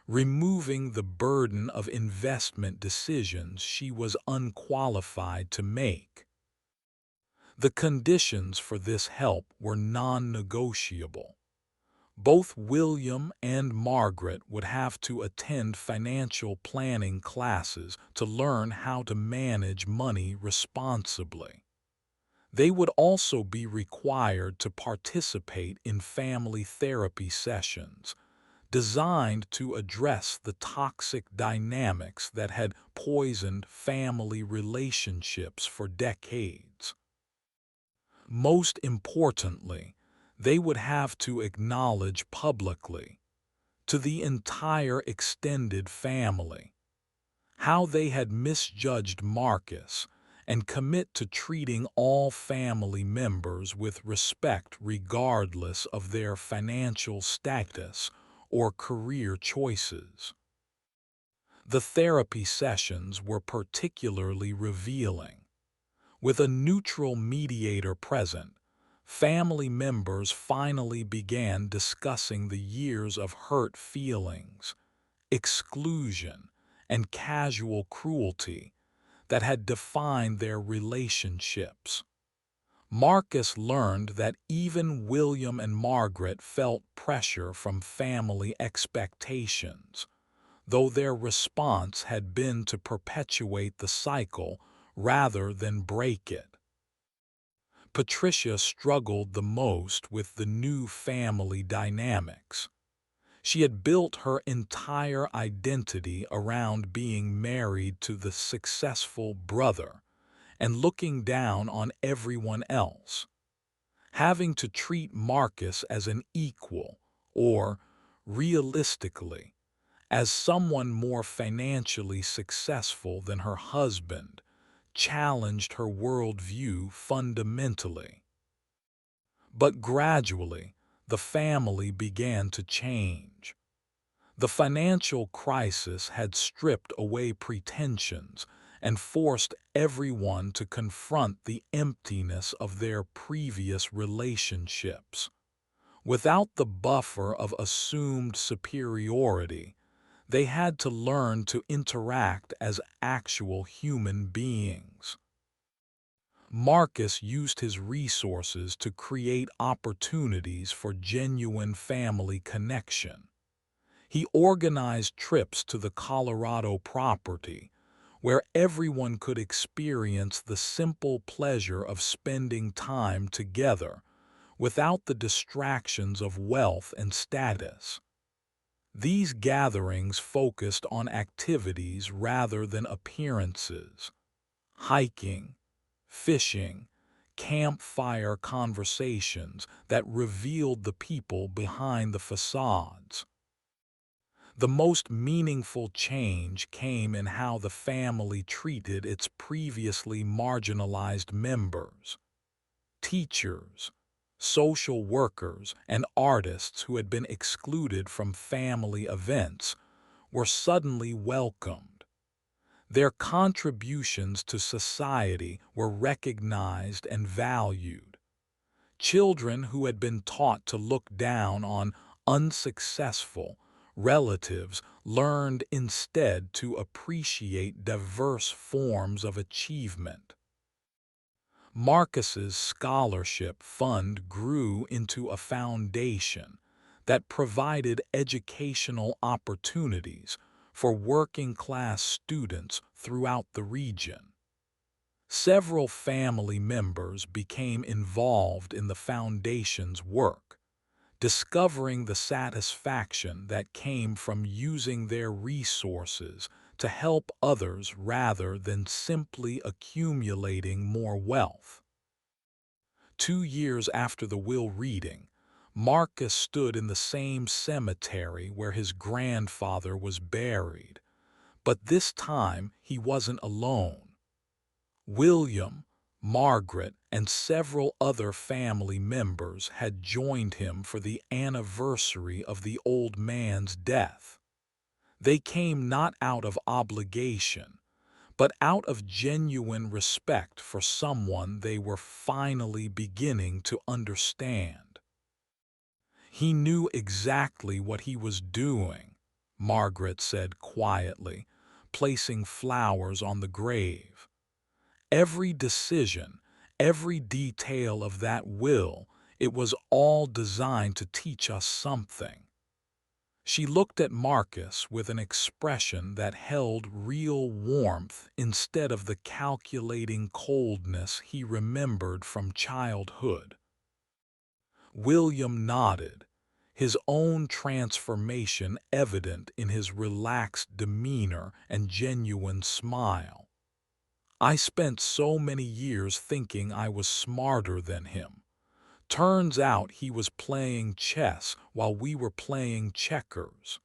removing the burden of investment decisions she was unqualified to make. The conditions for this help were non-negotiable. Both William and Margaret would have to attend financial planning classes to learn how to manage money responsibly. They would also be required to participate in family therapy sessions, designed to address the toxic dynamics that had poisoned family relationships for decades. Most importantly, they would have to acknowledge publicly, to the entire extended family, how they had misjudged Marcus and commit to treating all family members with respect regardless of their financial status or career choices. The therapy sessions were particularly revealing. With a neutral mediator present, family members finally began discussing the years of hurt feelings, exclusion, and casual cruelty that had defined their relationships. Marcus learned that even William and Margaret felt pressure from family expectations, though their response had been to perpetuate the cycle rather than break it. Patricia struggled the most with the new family dynamics. She had built her entire identity around being married to the successful brother and looking down on everyone else. Having to treat Marcus as an equal, or, realistically, as someone more financially successful than her husband, challenged her worldview fundamentally. But gradually, the family began to change. The financial crisis had stripped away pretensions and forced everyone to confront the emptiness of their previous relationships. Without the buffer of assumed superiority, they had to learn to interact as actual human beings. Marcus used his resources to create opportunities for genuine family connection. He organized trips to the Colorado property, where everyone could experience the simple pleasure of spending time together without the distractions of wealth and status. These gatherings focused on activities rather than appearances: hiking, fishing, campfire conversations that revealed the people behind the facades. The most meaningful change came in how the family treated its previously marginalized members. Teachers, social workers, and artists who had been excluded from family events were suddenly welcomed. Their contributions to society were recognized and valued. Children who had been taught to look down on unsuccessful relatives learned instead to appreciate diverse forms of achievement. Marcus's scholarship fund grew into a foundation that provided educational opportunities for working-class students throughout the region. Several family members became involved in the foundation's work, discovering the satisfaction that came from using their resources to help others rather than simply accumulating more wealth. 2 years after the will reading, Marcus stood in the same cemetery where his grandfather was buried, but this time he wasn't alone. William, Margaret, and several other family members had joined him for the anniversary of the old man's death. They came not out of obligation, but out of genuine respect for someone they were finally beginning to understand. He knew exactly what he was doing, Margaret said quietly, placing flowers on the grave. Every decision, every detail of that will, it was all designed to teach us something. She looked at Marcus with an expression that held real warmth instead of the calculating coldness he remembered from childhood. William nodded, his own transformation evident in his relaxed demeanor and genuine smile. I spent so many years thinking I was smarter than him. Turns out he was playing chess while we were playing checkers.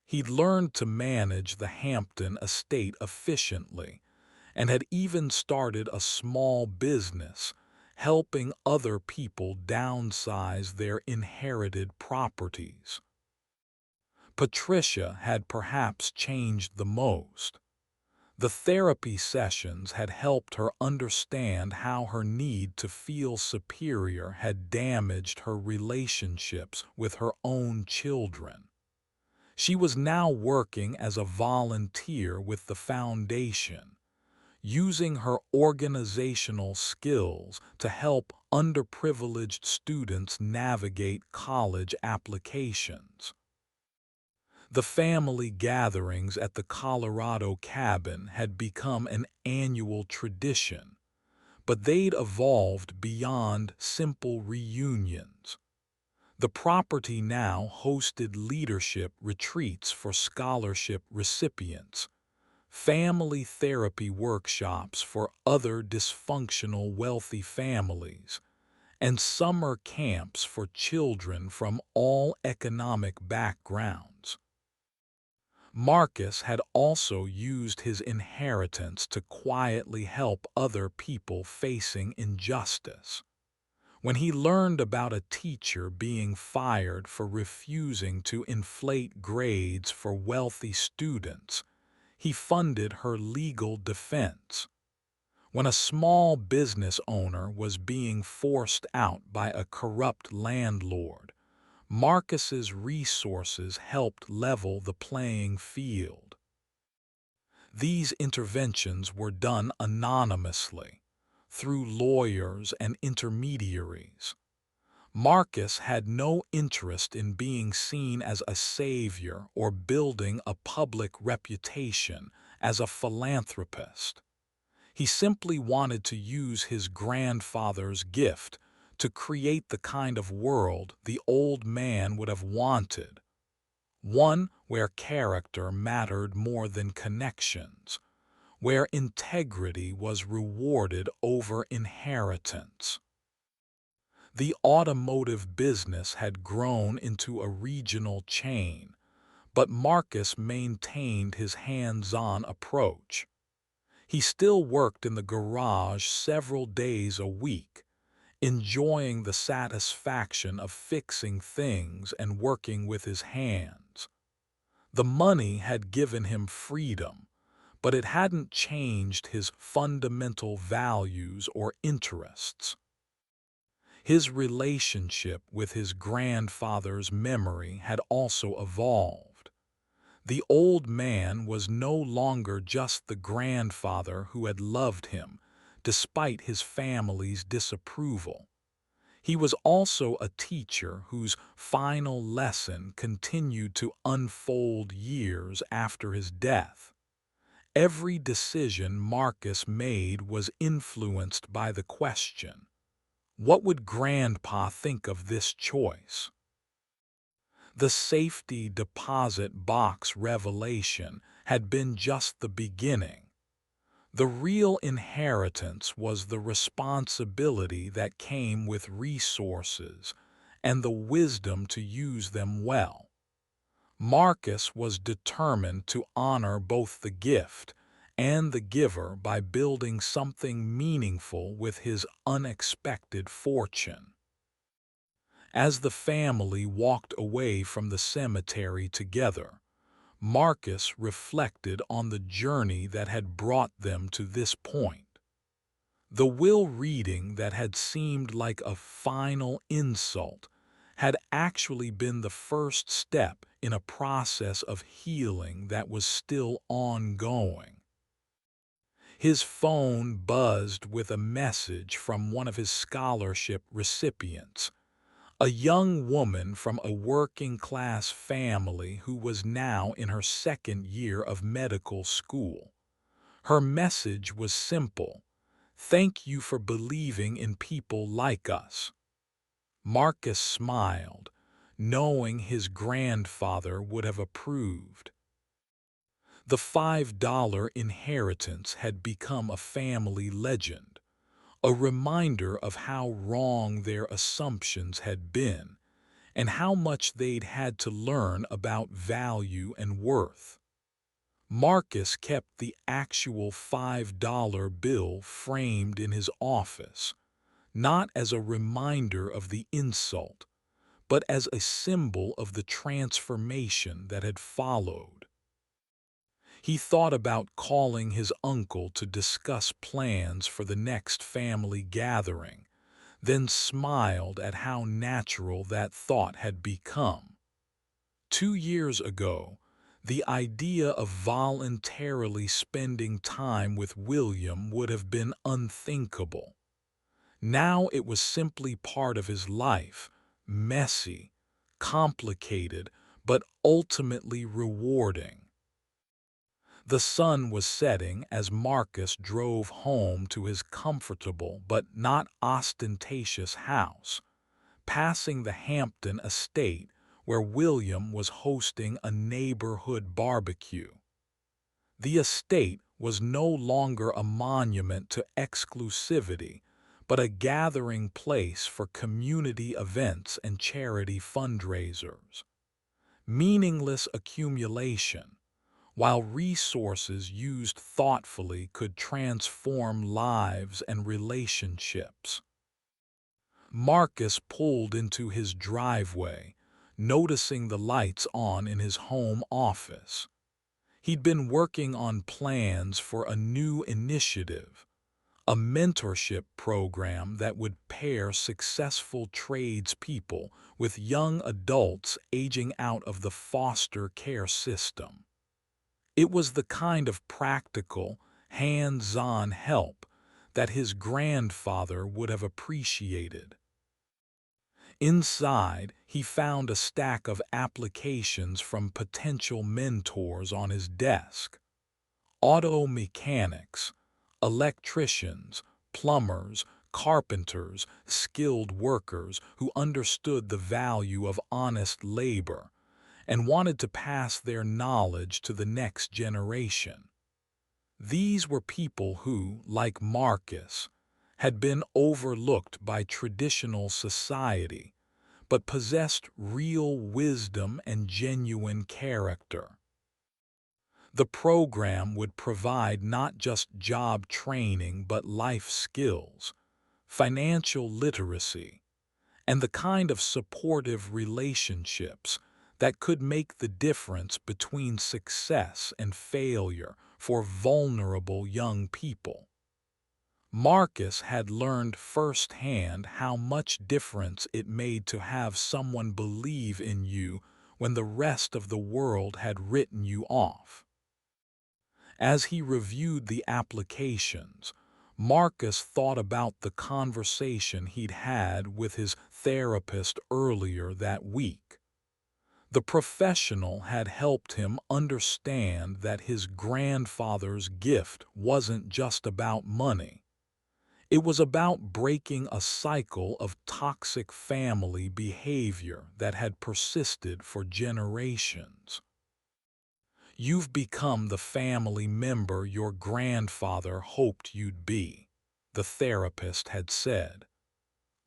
He'd learned to manage the Hampton estate efficiently and had even started a small business, helping other people downsize their inherited properties. Patricia had perhaps changed the most. The therapy sessions had helped her understand how her need to feel superior had damaged her relationships with her own children. She was now working as a volunteer with the foundation, using her organizational skills to help underprivileged students navigate college applications. The family gatherings at the Colorado cabin had become an annual tradition, but they'd evolved beyond simple reunions. The property now hosted leadership retreats for scholarship recipients, family therapy workshops for other dysfunctional wealthy families, and summer camps for children from all economic backgrounds. Marcus had also used his inheritance to quietly help other people facing injustice. When he learned about a teacher being fired for refusing to inflate grades for wealthy students, he funded her legal defense. When a small business owner was being forced out by a corrupt landlord, Marcus's resources helped level the playing field. These interventions were done anonymously, through lawyers and intermediaries. Marcus had no interest in being seen as a savior or building a public reputation as a philanthropist. He simply wanted to use his grandfather's gift to create the kind of world the old man would have wanted, one where character mattered more than connections, where integrity was rewarded over inheritance. The automotive business had grown into a regional chain, but Marcus maintained his hands-on approach. He still worked in the garage several days a week, enjoying the satisfaction of fixing things and working with his hands. The money had given him freedom, but it hadn't changed his fundamental values or interests. His relationship with his grandfather's memory had also evolved. The old man was no longer just the grandfather who had loved him, despite his family's disapproval. He was also a teacher whose final lesson continued to unfold years after his death. Every decision Marcus made was influenced by the question, what would Grandpa think of this choice? The safety deposit box revelation had been just the beginning. The real inheritance was the responsibility that came with resources and the wisdom to use them well. Marcus was determined to honor both the gift and the giver by building something meaningful with his unexpected fortune. As the family walked away from the cemetery together, Marcus reflected on the journey that had brought them to this point. The will reading that had seemed like a final insult had actually been the first step in a process of healing that was still ongoing. His phone buzzed with a message from one of his scholarship recipients, a young woman from a working-class family who was now in her second year of medical school. Her message was simple: "Thank you for believing in people like us." Marcus smiled, knowing his grandfather would have approved. The $5 inheritance had become a family legend, a reminder of how wrong their assumptions had been and how much they'd had to learn about value and worth. Marcus kept the actual $5 bill framed in his office, not as a reminder of the insult, but as a symbol of the transformation that had followed. He thought about calling his uncle to discuss plans for the next family gathering, then smiled at how natural that thought had become. 2 years ago, the idea of voluntarily spending time with William would have been unthinkable. Now it was simply part of his life, messy, complicated, but ultimately rewarding. The sun was setting as Marcus drove home to his comfortable but not ostentatious house, passing the Hampton estate where William was hosting a neighborhood barbecue. The estate was no longer a monument to exclusivity, but a gathering place for community events and charity fundraisers. Meaningless accumulation, while resources used thoughtfully could transform lives and relationships. Marcus pulled into his driveway, noticing the lights on in his home office. He'd been working on plans for a new initiative, a mentorship program that would pair successful tradespeople with young adults aging out of the foster care system. It was the kind of practical, hands-on help that his grandfather would have appreciated. Inside, he found a stack of applications from potential mentors on his desk. Auto mechanics, electricians, plumbers, carpenters, skilled workers who understood the value of honest labor and wanted to pass their knowledge to the next generation. These were people who, like Marcus, had been overlooked by traditional society, but possessed real wisdom and genuine character. The program would provide not just job training but life skills, financial literacy, and the kind of supportive relationships that could make the difference between success and failure for vulnerable young people. Marcus had learned firsthand how much difference it made to have someone believe in you when the rest of the world had written you off. As he reviewed the applications, Marcus thought about the conversation he'd had with his therapist earlier that week. The professional had helped him understand that his grandfather's gift wasn't just about money. It was about breaking a cycle of toxic family behavior that had persisted for generations. You've become the family member your grandfather hoped you'd be, the therapist had said.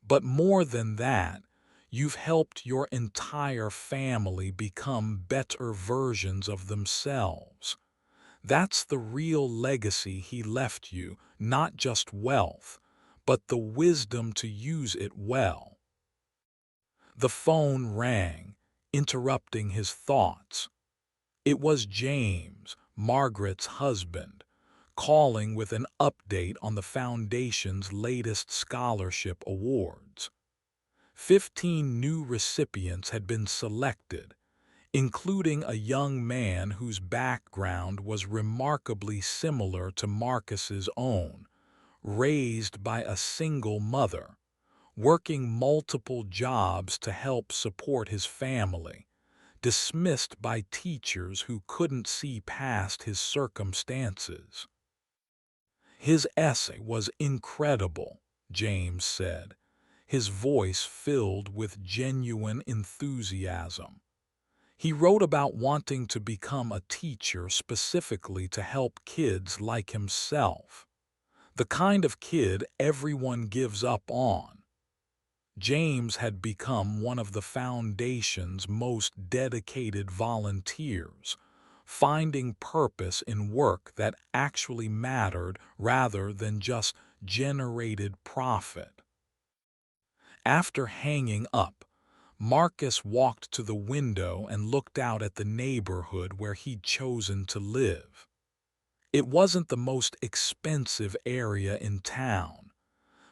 But more than that, you've helped your entire family become better versions of themselves. That's the real legacy he left you, not just wealth, but the wisdom to use it well. The phone rang, interrupting his thoughts. It was James, Margaret's husband, calling with an update on the Foundation's latest scholarship awards. 15 new recipients had been selected, including a young man whose background was remarkably similar to Marcus's own, raised by a single mother, working multiple jobs to help support his family, dismissed by teachers who couldn't see past his circumstances. His essay was incredible, James said, his voice filled with genuine enthusiasm. He wrote about wanting to become a teacher specifically to help kids like himself, the kind of kid everyone gives up on. James had become one of the Foundation's most dedicated volunteers, finding purpose in work that actually mattered rather than just generated profit. After hanging up, Marcus walked to the window and looked out at the neighborhood where he'd chosen to live. It wasn't the most expensive area in town,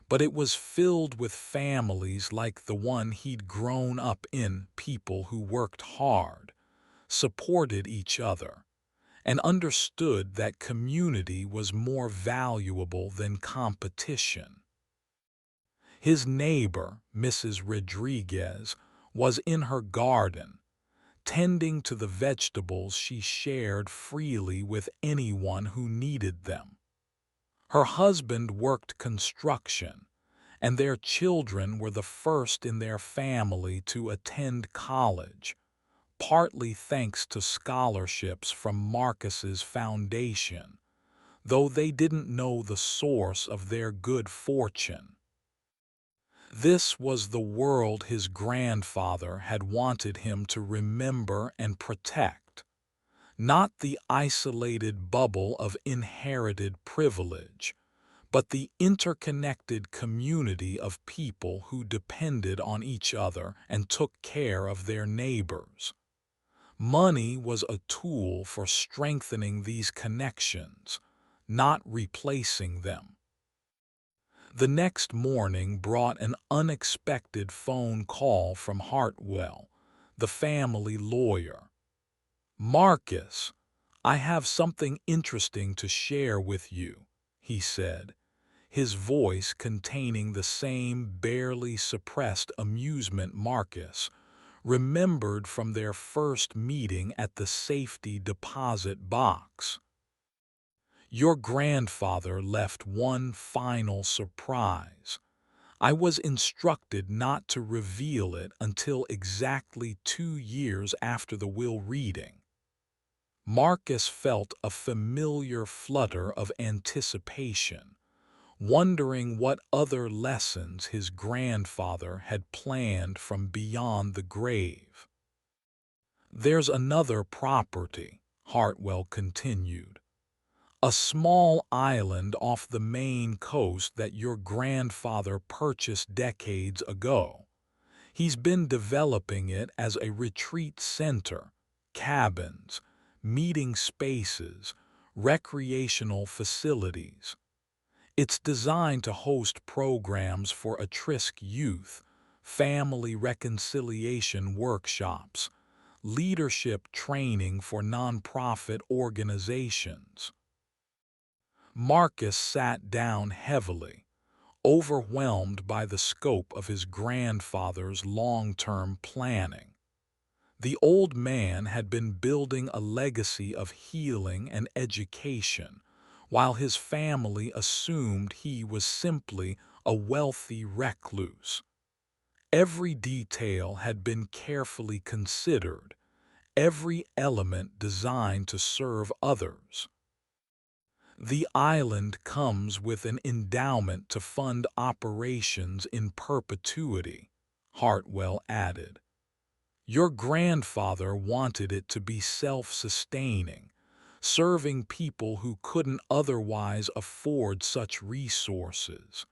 but it was filled with families like the one he'd grown up in, people who worked hard, supported each other, and understood that community was more valuable than competition. His neighbor, Mrs. Rodriguez, was in her garden, tending to the vegetables she shared freely with anyone who needed them. Her husband worked construction, and their children were the first in their family to attend college, partly thanks to scholarships from Marcus's foundation, though they didn't know the source of their good fortune. This was the world his grandfather had wanted him to remember and protect, not the isolated bubble of inherited privilege, but the interconnected community of people who depended on each other and took care of their neighbors. Money was a tool for strengthening these connections, not replacing them. The next morning brought an unexpected phone call from Hartwell, the family lawyer. "Marcus, I have something interesting to share with you," he said, his voice containing the same barely suppressed amusement Marcus remembered from their first meeting at the safety deposit box. "Your grandfather left one final surprise. I was instructed not to reveal it until exactly 2 years after the will reading." Marcus felt a familiar flutter of anticipation, wondering what other lessons his grandfather had planned from beyond the grave. "There's another property," Hartwell continued, "a small island off the Maine coast that your grandfather purchased decades ago. He's been developing it as a retreat center, cabins, meeting spaces, recreational facilities. It's designed to host programs for at-risk youth, family reconciliation workshops, leadership training for nonprofit organizations. Marcus sat down heavily, overwhelmed by the scope of his grandfather's long-term planning. The old man had been building a legacy of healing and education, while his family assumed he was simply a wealthy recluse. Every detail had been carefully considered, every element designed to serve others. The island comes with an endowment to fund operations in perpetuity, Hartwell added. Your grandfather wanted it to be self-sustaining, serving people who couldn't otherwise afford such resources.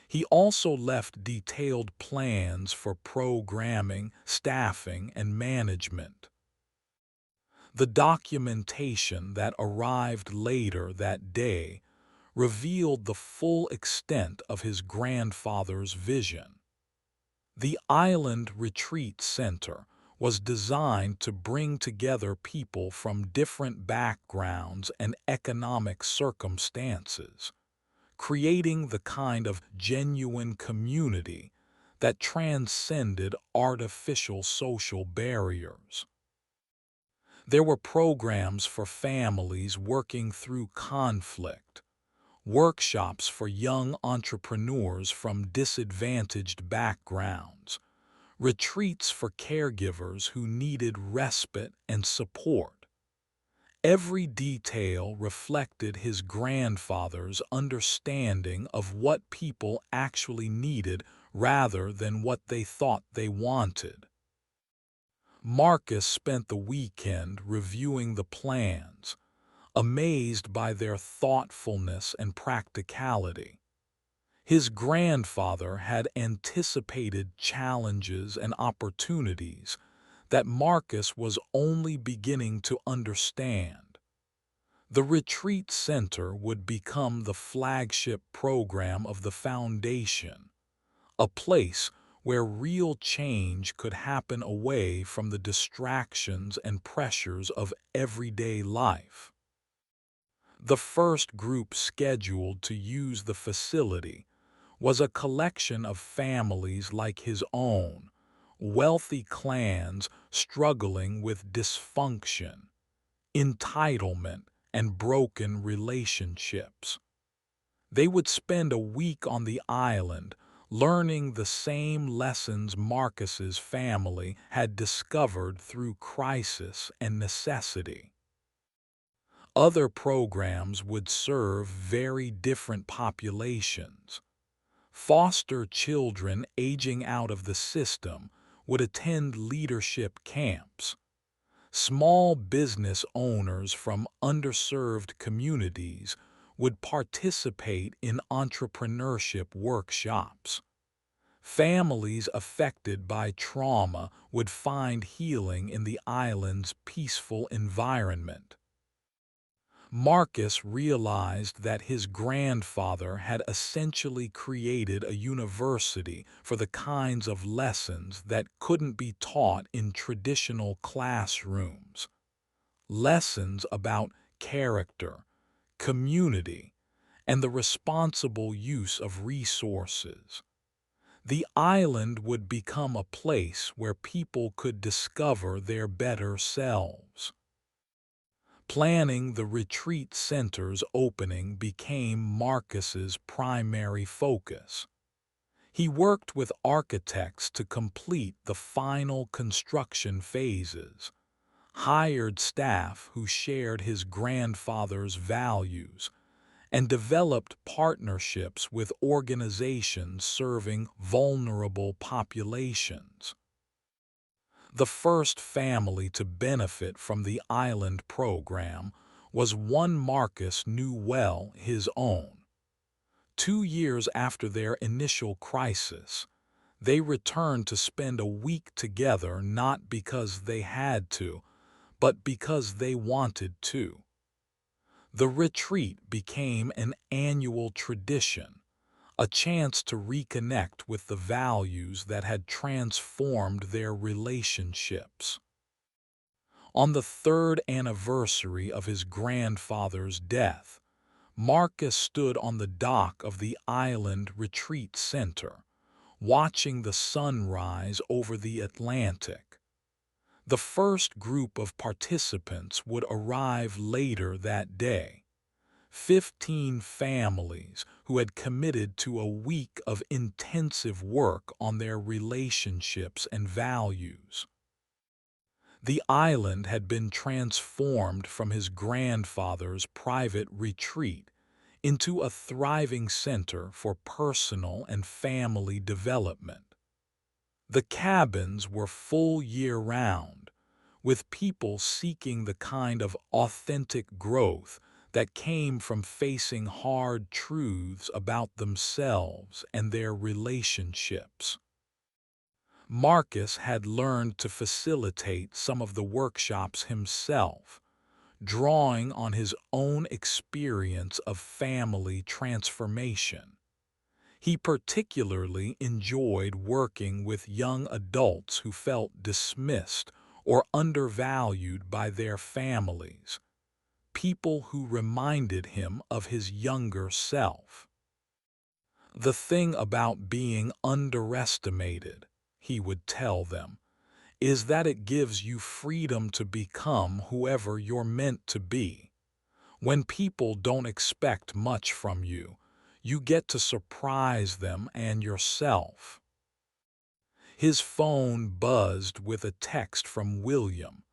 He also left detailed plans for programming, staffing, and management. The documentation that arrived later that day revealed the full extent of his grandfather's vision. The Island Retreat Center was designed to bring together people from different backgrounds and economic circumstances, creating the kind of genuine community that transcended artificial social barriers. There were programs for families working through conflict, workshops for young entrepreneurs from disadvantaged backgrounds, retreats for caregivers who needed respite and support. Every detail reflected his grandfather's understanding of what people actually needed rather than what they thought they wanted. Marcus spent the weekend reviewing the plans, amazed by their thoughtfulness and practicality. His grandfather had anticipated challenges and opportunities that Marcus was only beginning to understand. The retreat center would become the flagship program of the foundation, a place where real change could happen away from the distractions and pressures of everyday life. The first group scheduled to use the facility was a collection of families like his own, wealthy clans struggling with dysfunction, entitlement, and broken relationships. They would spend a week on the island learning the same lessons Marcus's family had discovered through crisis and necessity. Other programs would serve very different populations. Foster children aging out of the system would attend leadership camps. Small business owners from underserved communities would participate in entrepreneurship workshops. Families affected by trauma would find healing in the island's peaceful environment. Marcus realized that his grandfather had essentially created a university for the kinds of lessons that couldn't be taught in traditional classrooms. Lessons about character, community, and the responsible use of resources. The island would become a place where people could discover their better selves. Planning the retreat center's opening became Marcus's primary focus. He worked with architects to complete the final construction phases, hired staff who shared his grandfather's values, and developed partnerships with organizations serving vulnerable populations. The first family to benefit from the island program was one Marcus knew well, his own. 2 years after their initial crisis, they returned to spend a week together not because they had to, but because they wanted to. The retreat became an annual tradition, a chance to reconnect with the values that had transformed their relationships. On the third anniversary of his grandfather's death, Marcus stood on the dock of the island retreat center, watching the sunrise over the Atlantic. The first group of participants would arrive later that day, 15 families who had committed to a week of intensive work on their relationships and values. The island had been transformed from his grandfather's private retreat into a thriving center for personal and family development. The cabins were full year-round, with people seeking the kind of authentic growth that came from facing hard truths about themselves and their relationships. Marcus had learned to facilitate some of the workshops himself, drawing on his own experience of family transformation. He particularly enjoyed working with young adults who felt dismissed or undervalued by their families, people who reminded him of his younger self. The thing about being underestimated, he would tell them, is that it gives you freedom to become whoever you're meant to be. When people don't expect much from you, you get to surprise them and yourself. His phone buzzed with a text from William.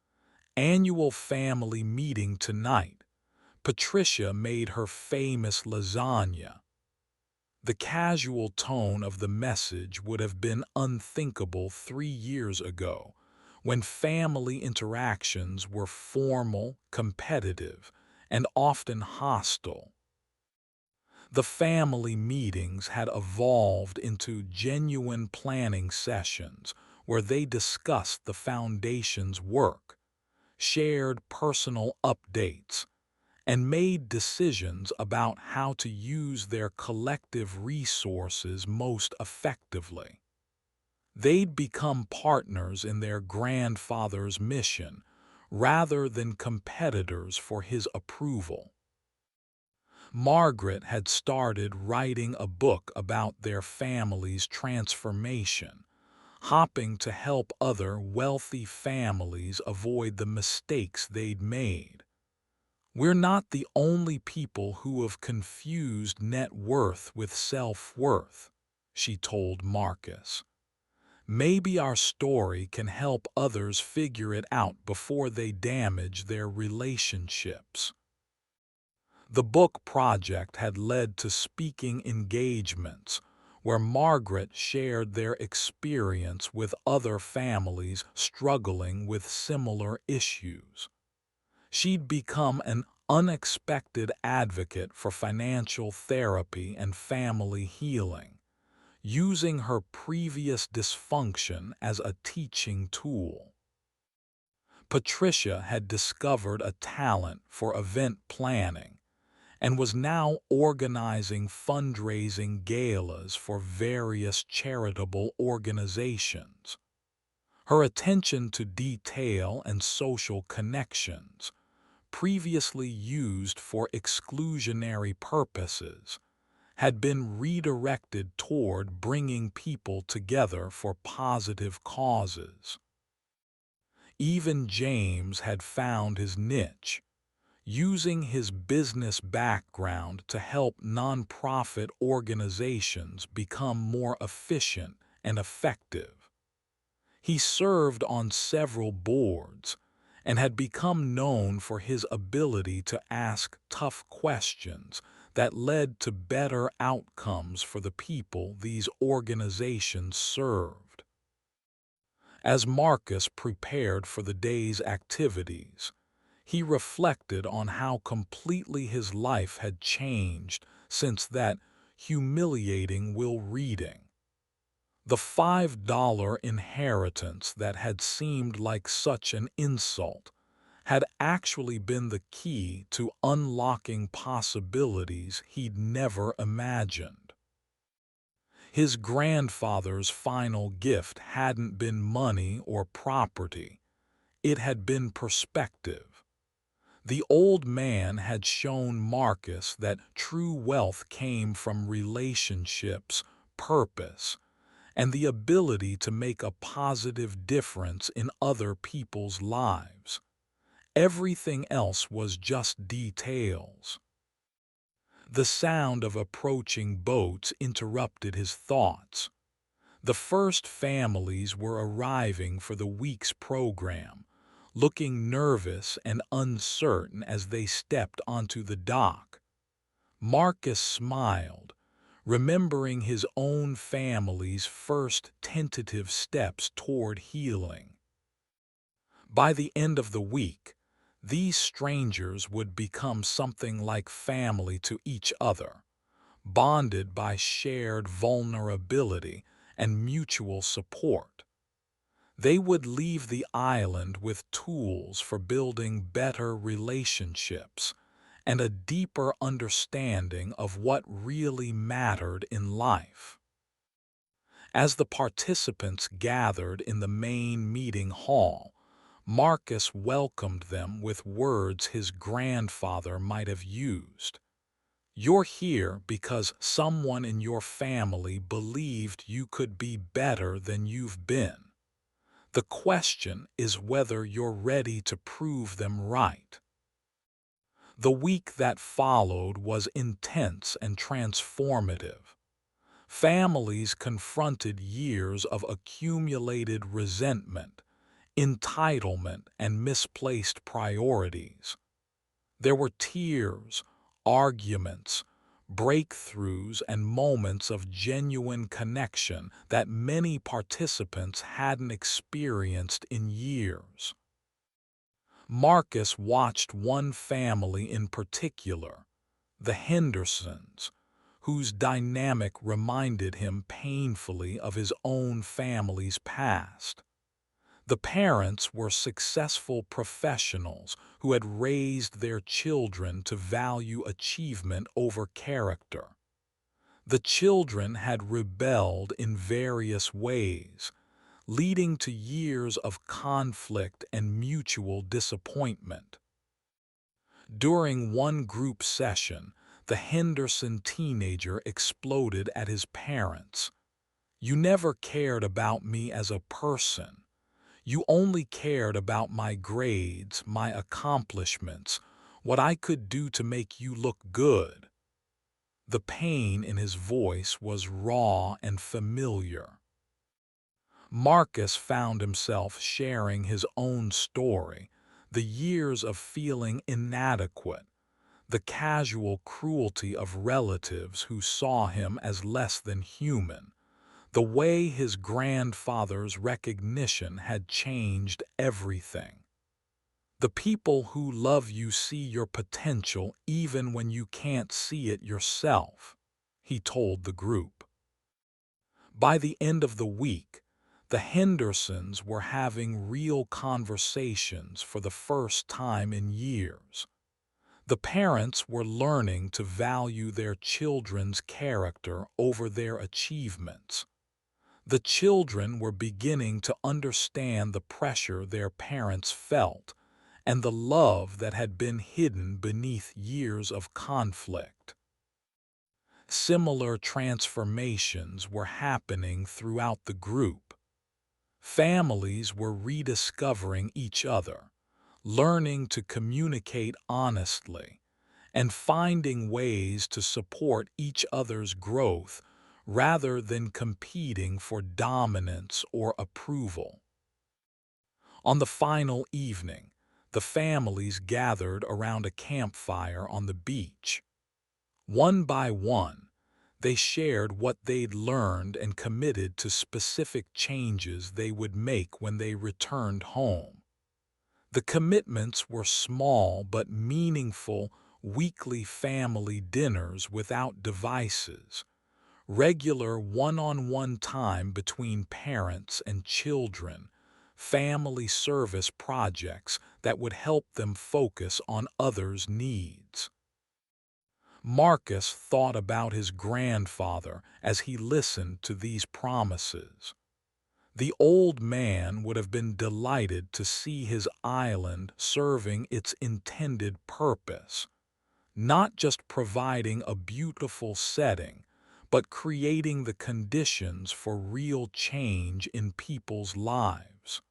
Annual family meeting tonight. Patricia made her famous lasagna. The casual tone of the message would have been unthinkable 3 years ago, when family interactions were formal, competitive, and often hostile. The family meetings had evolved into genuine planning sessions where they discussed the foundation's work, shared personal updates, and made decisions about how to use their collective resources most effectively. They'd become partners in their grandfather's mission rather than competitors for his approval. Margaret had started writing a book about their family's transformation, hoping to help other wealthy families avoid the mistakes they'd made. We're not the only people who have confused net worth with self-worth, she told Marcus. Maybe our story can help others figure it out before they damage their relationships. The book project had led to speaking engagements where Margaret shared their experience with other families struggling with similar issues. She'd become an unexpected advocate for financial therapy and family healing, using her previous dysfunction as a teaching tool. Patricia had discovered a talent for event planning and was now organizing fundraising galas for various charitable organizations. Her attention to detail and social connections, previously used for exclusionary purposes, had been redirected toward bringing people together for positive causes. Even James had found his niche, using his business background to help nonprofit organizations become more efficient and effective. He served on several boards and had become known for his ability to ask tough questions that led to better outcomes for the people these organizations served. As Marcus prepared for the day's activities, he reflected on how completely his life had changed since that humiliating will reading. The $5 inheritance that had seemed like such an insult had actually been the key to unlocking possibilities he'd never imagined. His grandfather's final gift hadn't been money or property, it had been perspective. The old man had shown Marcus that true wealth came from relationships, purpose, and the ability to make a positive difference in other people's lives. Everything else was just details. The sound of approaching boats interrupted his thoughts. The first families were arriving for the week's program, looking nervous and uncertain as they stepped onto the dock. Marcus smiled, remembering his own family's first tentative steps toward healing. By the end of the week, these strangers would become something like family to each other, bonded by shared vulnerability and mutual support. They would leave the island with tools for building better relationships and a deeper understanding of what really mattered in life. As the participants gathered in the main meeting hall, Marcus welcomed them with words his grandfather might have used. "You're here because someone in your family believed you could be better than you've been. The question is whether you're ready to prove them right." The week that followed was intense and transformative. Families confronted years of accumulated resentment, entitlement, and misplaced priorities. There were tears, arguments, breakthroughs, and moments of genuine connection that many participants hadn't experienced in years. Marcus watched one family in particular, the Hendersons, whose dynamic reminded him painfully of his own family's past. The parents were successful professionals who had raised their children to value achievement over character. The children had rebelled in various ways, leading to years of conflict and mutual disappointment. During one group session, the Henderson teenager exploded at his parents. "You never cared about me as a person. You only cared about my grades, my accomplishments, what I could do to make you look good." The pain in his voice was raw and familiar. Marcus found himself sharing his own story, the years of feeling inadequate, the casual cruelty of relatives who saw him as less than human, the way his grandfather's recognition had changed everything. "The people who love you see your potential even when you can't see it yourself," he told the group. By the end of the week, the Hendersons were having real conversations for the first time in years. The parents were learning to value their children's character over their achievements. The children were beginning to understand the pressure their parents felt and the love that had been hidden beneath years of conflict. Similar transformations were happening throughout the group. Families were rediscovering each other, learning to communicate honestly, and finding ways to support each other's growth rather than competing for dominance or approval. On the final evening, the families gathered around a campfire on the beach. One by one, they shared what they'd learned and committed to specific changes they would make when they returned home. The commitments were small but meaningful: weekly family dinners without devices, regular one-on-one time between parents and children, family service projects that would help them focus on others' needs. Marcus thought about his grandfather as he listened to these promises. The old man would have been delighted to see his island serving its intended purpose, not just providing a beautiful setting, but creating the conditions for real change in people's lives.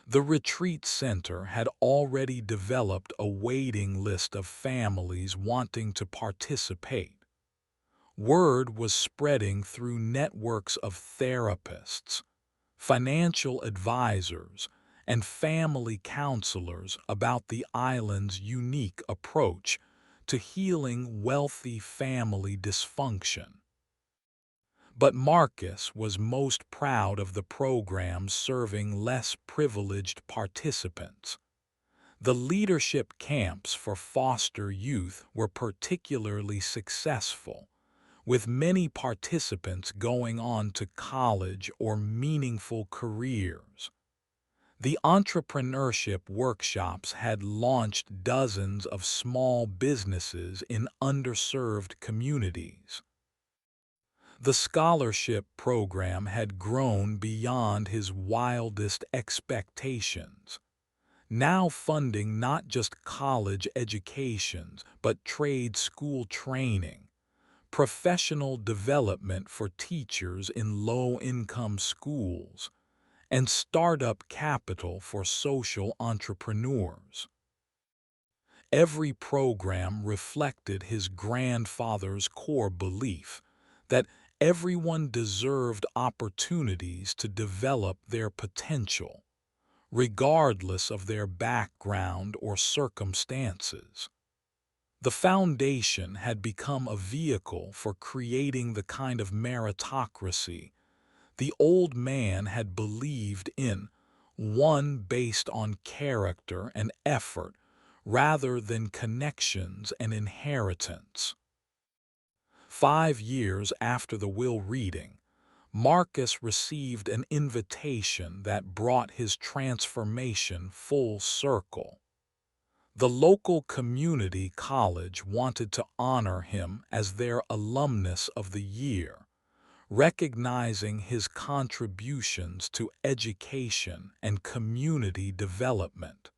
The retreat center had already developed a waiting list of families wanting to participate. Word was spreading through networks of therapists, financial advisors, and family counselors about the island's unique approach to healing wealthy family dysfunction. But Marcus was most proud of the programs serving less privileged participants. The leadership camps for foster youth were particularly successful, with many participants going on to college or meaningful careers. The entrepreneurship workshops had launched dozens of small businesses in underserved communities. The scholarship program had grown beyond his wildest expectations, now funding not just college educations, but trade school training, professional development for teachers in low-income schools, and startup capital for social entrepreneurs. Every program reflected his grandfather's core belief that everyone deserved opportunities to develop their potential, regardless of their background or circumstances. The foundation had become a vehicle for creating the kind of meritocracy the old man had believed in, one based on character and effort rather than connections and inheritance. 5 years after the will reading, Marcus received an invitation that brought his transformation full circle. The local community college wanted to honor him as their alumnus of the year, recognizing his contributions to education and community development.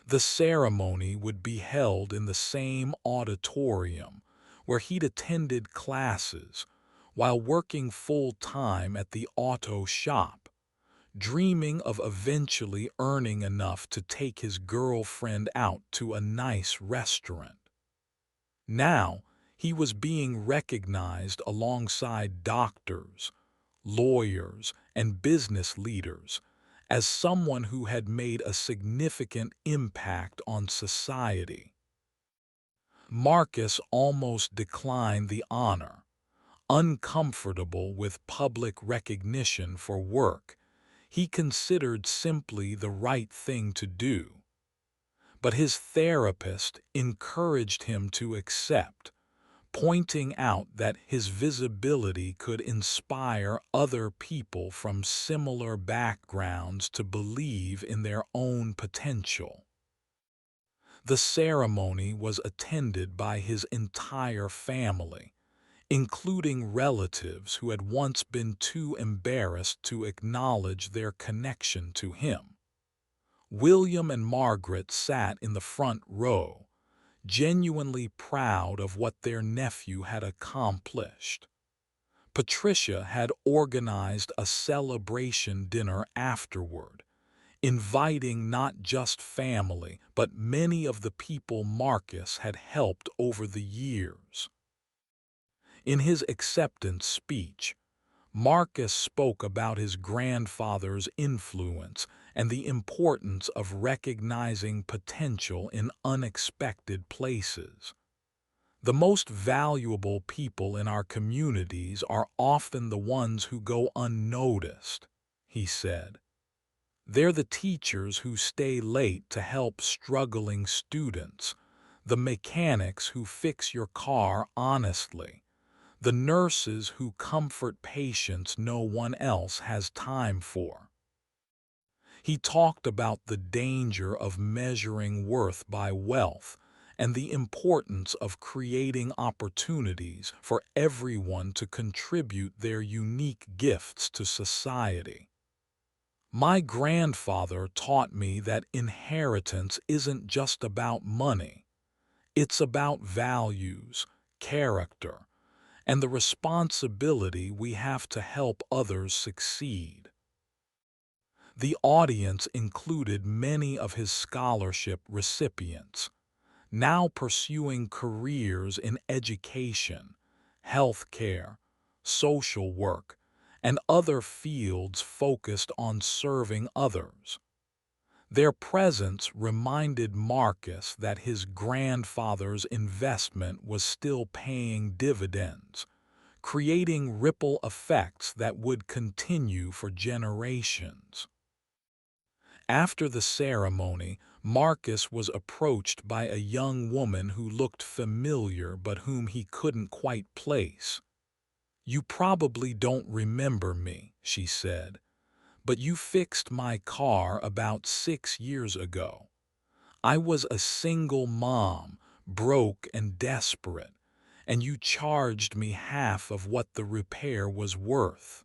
The ceremony would be held in the same auditorium where he'd attended classes while working full-time at the auto shop, dreaming of eventually earning enough to take his girlfriend out to a nice restaurant. Now, he was being recognized alongside doctors, lawyers, and business leaders as someone who had made a significant impact on society. Marcus almost declined the honor, uncomfortable with public recognition for work he considered simply the right thing to do. But his therapist encouraged him to accept, pointing out that his visibility could inspire other people from similar backgrounds to believe in their own potential. The ceremony was attended by his entire family, including relatives who had once been too embarrassed to acknowledge their connection to him. William and Margaret sat in the front row, genuinely proud of what their nephew had accomplished. Patricia had organized a celebration dinner afterward, inviting not just family, but many of the people Marcus had helped over the years. In his acceptance speech, Marcus spoke about his grandfather's influence and the importance of recognizing potential in unexpected places. The most valuable people in our communities are often the ones who go unnoticed, he said. They're the teachers who stay late to help struggling students, the mechanics who fix your car honestly, the nurses who comfort patients no one else has time for. He talked about the danger of measuring worth by wealth and the importance of creating opportunities for everyone to contribute their unique gifts to society. My grandfather taught me that inheritance isn't just about money. It's about values, character, and the responsibility we have to help others succeed. The audience included many of his scholarship recipients, now pursuing careers in education, healthcare, social work, and other fields focused on serving others. Their presence reminded Marcus that his grandfather's investment was still paying dividends, creating ripple effects that would continue for generations. After the ceremony, Marcus was approached by a young woman who looked familiar but whom he couldn't quite place. "You probably don't remember me," she said, "but you fixed my car about 6 years ago. I was a single mom, broke and desperate, and you charged me half of what the repair was worth."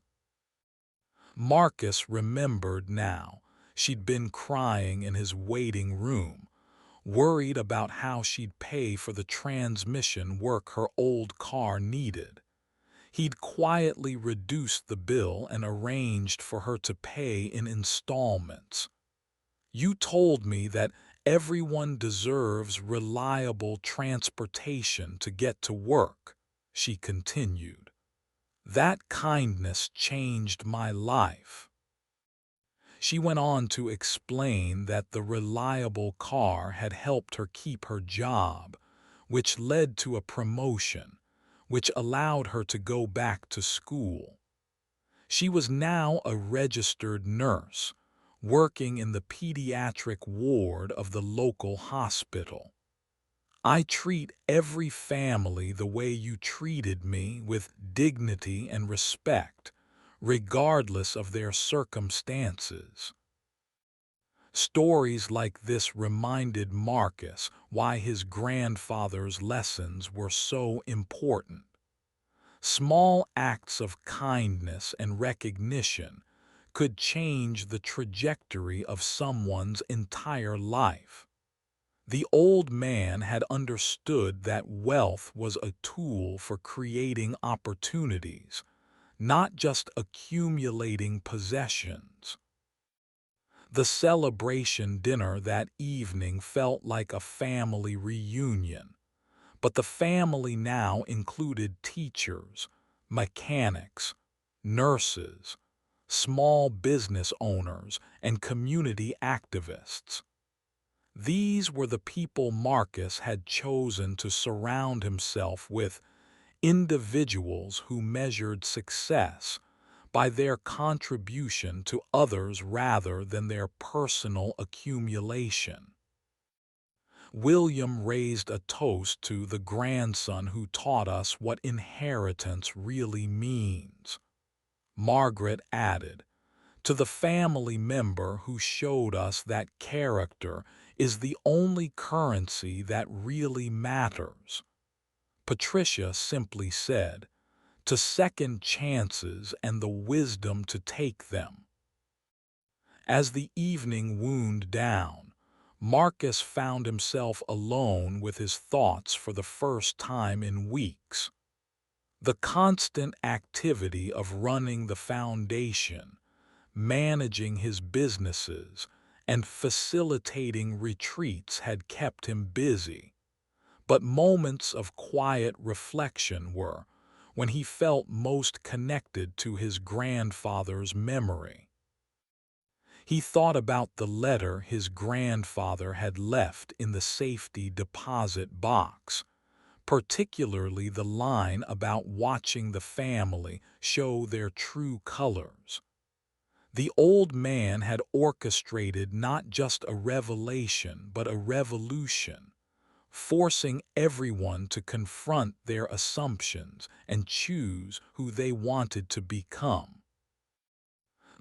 Marcus remembered now. She'd been crying in his waiting room, worried about how she'd pay for the transmission work her old car needed. He'd quietly reduced the bill and arranged for her to pay in installments. "You told me that everyone deserves reliable transportation to get to work," she continued. "That kindness changed my life." She went on to explain that the reliable car had helped her keep her job, which led to a promotion, which allowed her to go back to school. She was now a registered nurse, working in the pediatric ward of the local hospital. "I treat every family the way you treated me, with dignity and respect, regardless of their circumstances." Stories like this reminded Marcus why his grandfather's lessons were so important. Small acts of kindness and recognition could change the trajectory of someone's entire life. The old man had understood that wealth was a tool for creating opportunities, not just accumulating possessions. The celebration dinner that evening felt like a family reunion, but the family now included teachers, mechanics, nurses, small business owners, and community activists. These were the people Marcus had chosen to surround himself with, individuals who measured success by their contribution to others rather than their personal accumulation. William raised a toast to the grandson who taught us what inheritance really means. Margaret added, "To the family member who showed us that character is the only currency that really matters." Patricia simply said, "To second chances and the wisdom to take them." As the evening wound down, Marcus found himself alone with his thoughts for the first time in weeks. The constant activity of running the foundation, managing his businesses, and facilitating retreats had kept him busy. But moments of quiet reflection were when he felt most connected to his grandfather's memory. He thought about the letter his grandfather had left in the safety deposit box, particularly the line about watching the family show their true colors. The old man had orchestrated not just a revelation but a revolution, forcing everyone to confront their assumptions and choose who they wanted to become.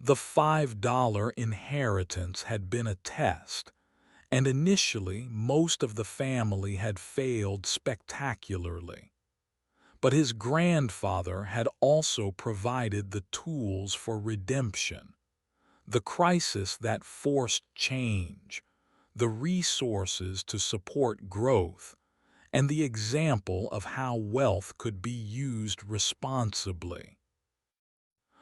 The $5 inheritance had been a test, and initially most of the family had failed spectacularly. But his grandfather had also provided the tools for redemption, the crisis that forced change, the resources to support growth, and the example of how wealth could be used responsibly.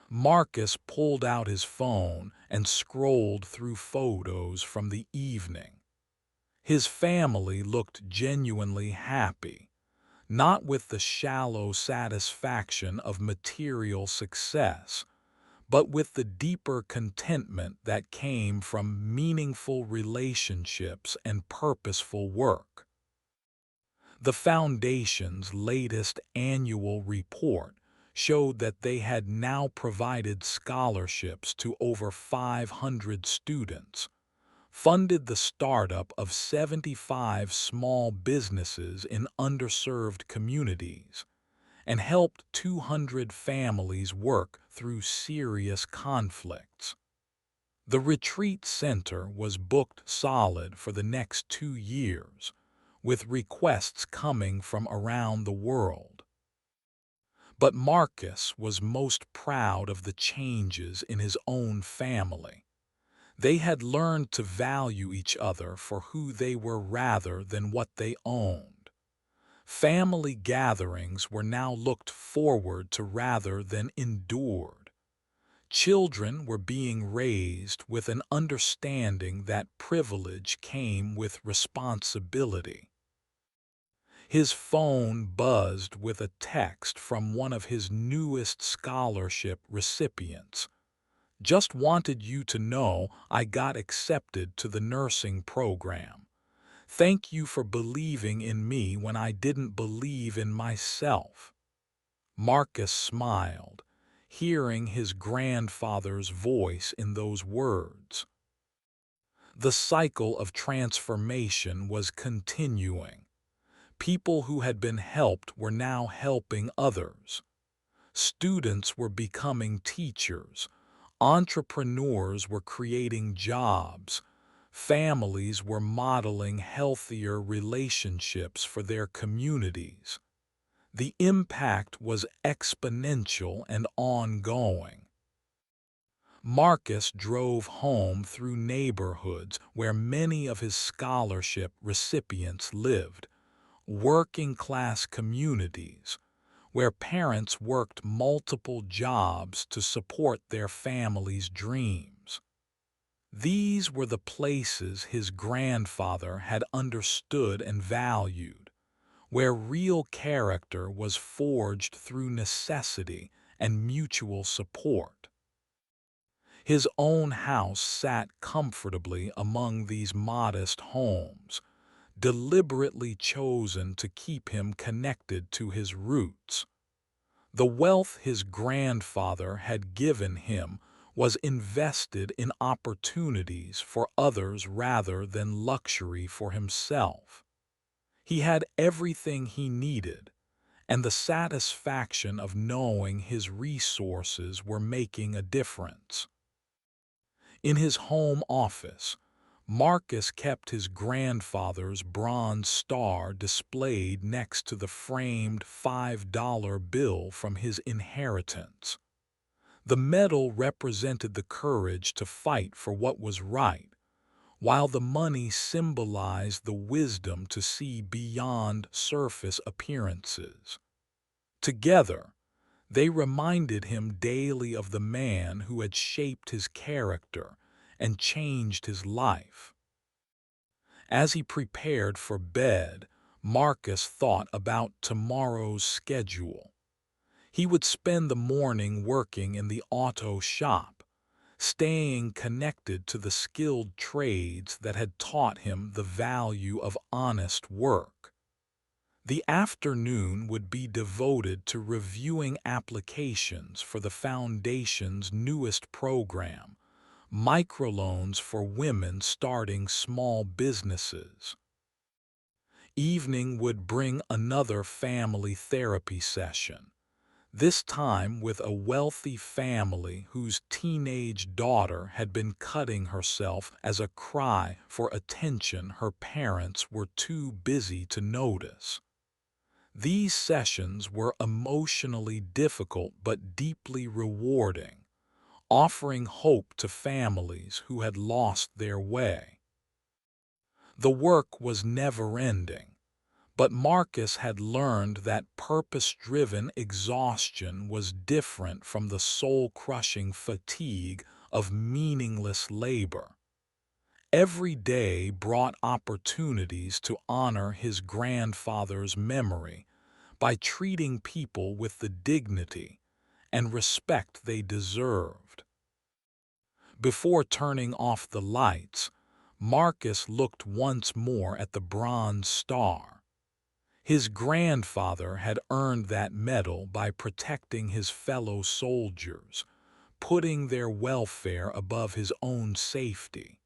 Marcus pulled out his phone and scrolled through photos from the evening. His family looked genuinely happy, not with the shallow satisfaction of material success, but with the deeper contentment that came from meaningful relationships and purposeful work. The Foundation's latest annual report showed that they had now provided scholarships to over 500 students, funded the startup of 75 small businesses in underserved communities, and helped 200 families work through serious conflicts. The retreat center was booked solid for the next 2 years, with requests coming from around the world. But Marcus was most proud of the changes in his own family. They had learned to value each other for who they were rather than what they owned. Family gatherings were now looked forward to rather than endured. Children were being raised with an understanding that privilege came with responsibility. His phone buzzed with a text from one of his newest scholarship recipients. "Just wanted you to know I got accepted to the nursing program. Thank you for believing in me when I didn't believe in myself." Marcus smiled, hearing his grandfather's voice in those words. The cycle of transformation was continuing. People who had been helped were now helping others. Students were becoming teachers. Entrepreneurs were creating jobs. Families were modeling healthier relationships for their communities. The impact was exponential and ongoing. Marcus drove home through neighborhoods where many of his scholarship recipients lived, working-class communities, where parents worked multiple jobs to support their families' dreams. These were the places his grandfather had understood and valued, where real character was forged through necessity and mutual support. His own house sat comfortably among these modest homes, deliberately chosen to keep him connected to his roots. The wealth his grandfather had given him was invested in opportunities for others rather than luxury for himself. He had everything he needed, and the satisfaction of knowing his resources were making a difference. In his home office, Marcus kept his grandfather's bronze star displayed next to the framed $5 bill from his inheritance. The medal represented the courage to fight for what was right, while the money symbolized the wisdom to see beyond surface appearances. Together, they reminded him daily of the man who had shaped his character and changed his life. As he prepared for bed, Marcus thought about tomorrow's schedule. He would spend the morning working in the auto shop, staying connected to the skilled trades that had taught him the value of honest work. The afternoon would be devoted to reviewing applications for the Foundation's newest program, microloans for women starting small businesses. Evening would bring another family therapy session, this time with a wealthy family whose teenage daughter had been cutting herself as a cry for attention her parents were too busy to notice. These sessions were emotionally difficult but deeply rewarding, offering hope to families who had lost their way. The work was never-ending, but Marcus had learned that purpose-driven exhaustion was different from the soul-crushing fatigue of meaningless labor. Every day brought opportunities to honor his grandfather's memory by treating people with the dignity and respect they deserved. Before turning off the lights, Marcus looked once more at the Bronze Star. His grandfather had earned that medal by protecting his fellow soldiers, putting their welfare above his own safety.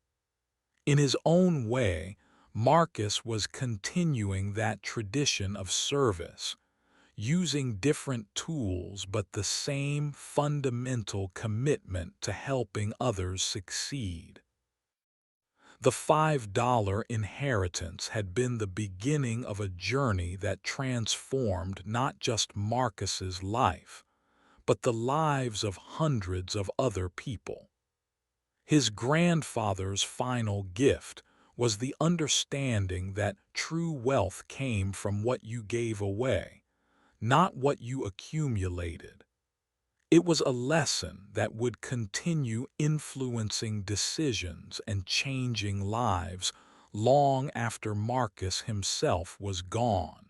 In his own way, Marcus was continuing that tradition of service, using different tools but the same fundamental commitment to helping others succeed. The $5 inheritance had been the beginning of a journey that transformed not just Marcus's life, but the lives of hundreds of other people. His grandfather's final gift was the understanding that true wealth came from what you gave away, not what you accumulated. It was a lesson that would continue influencing decisions and changing lives long after Marcus himself was gone.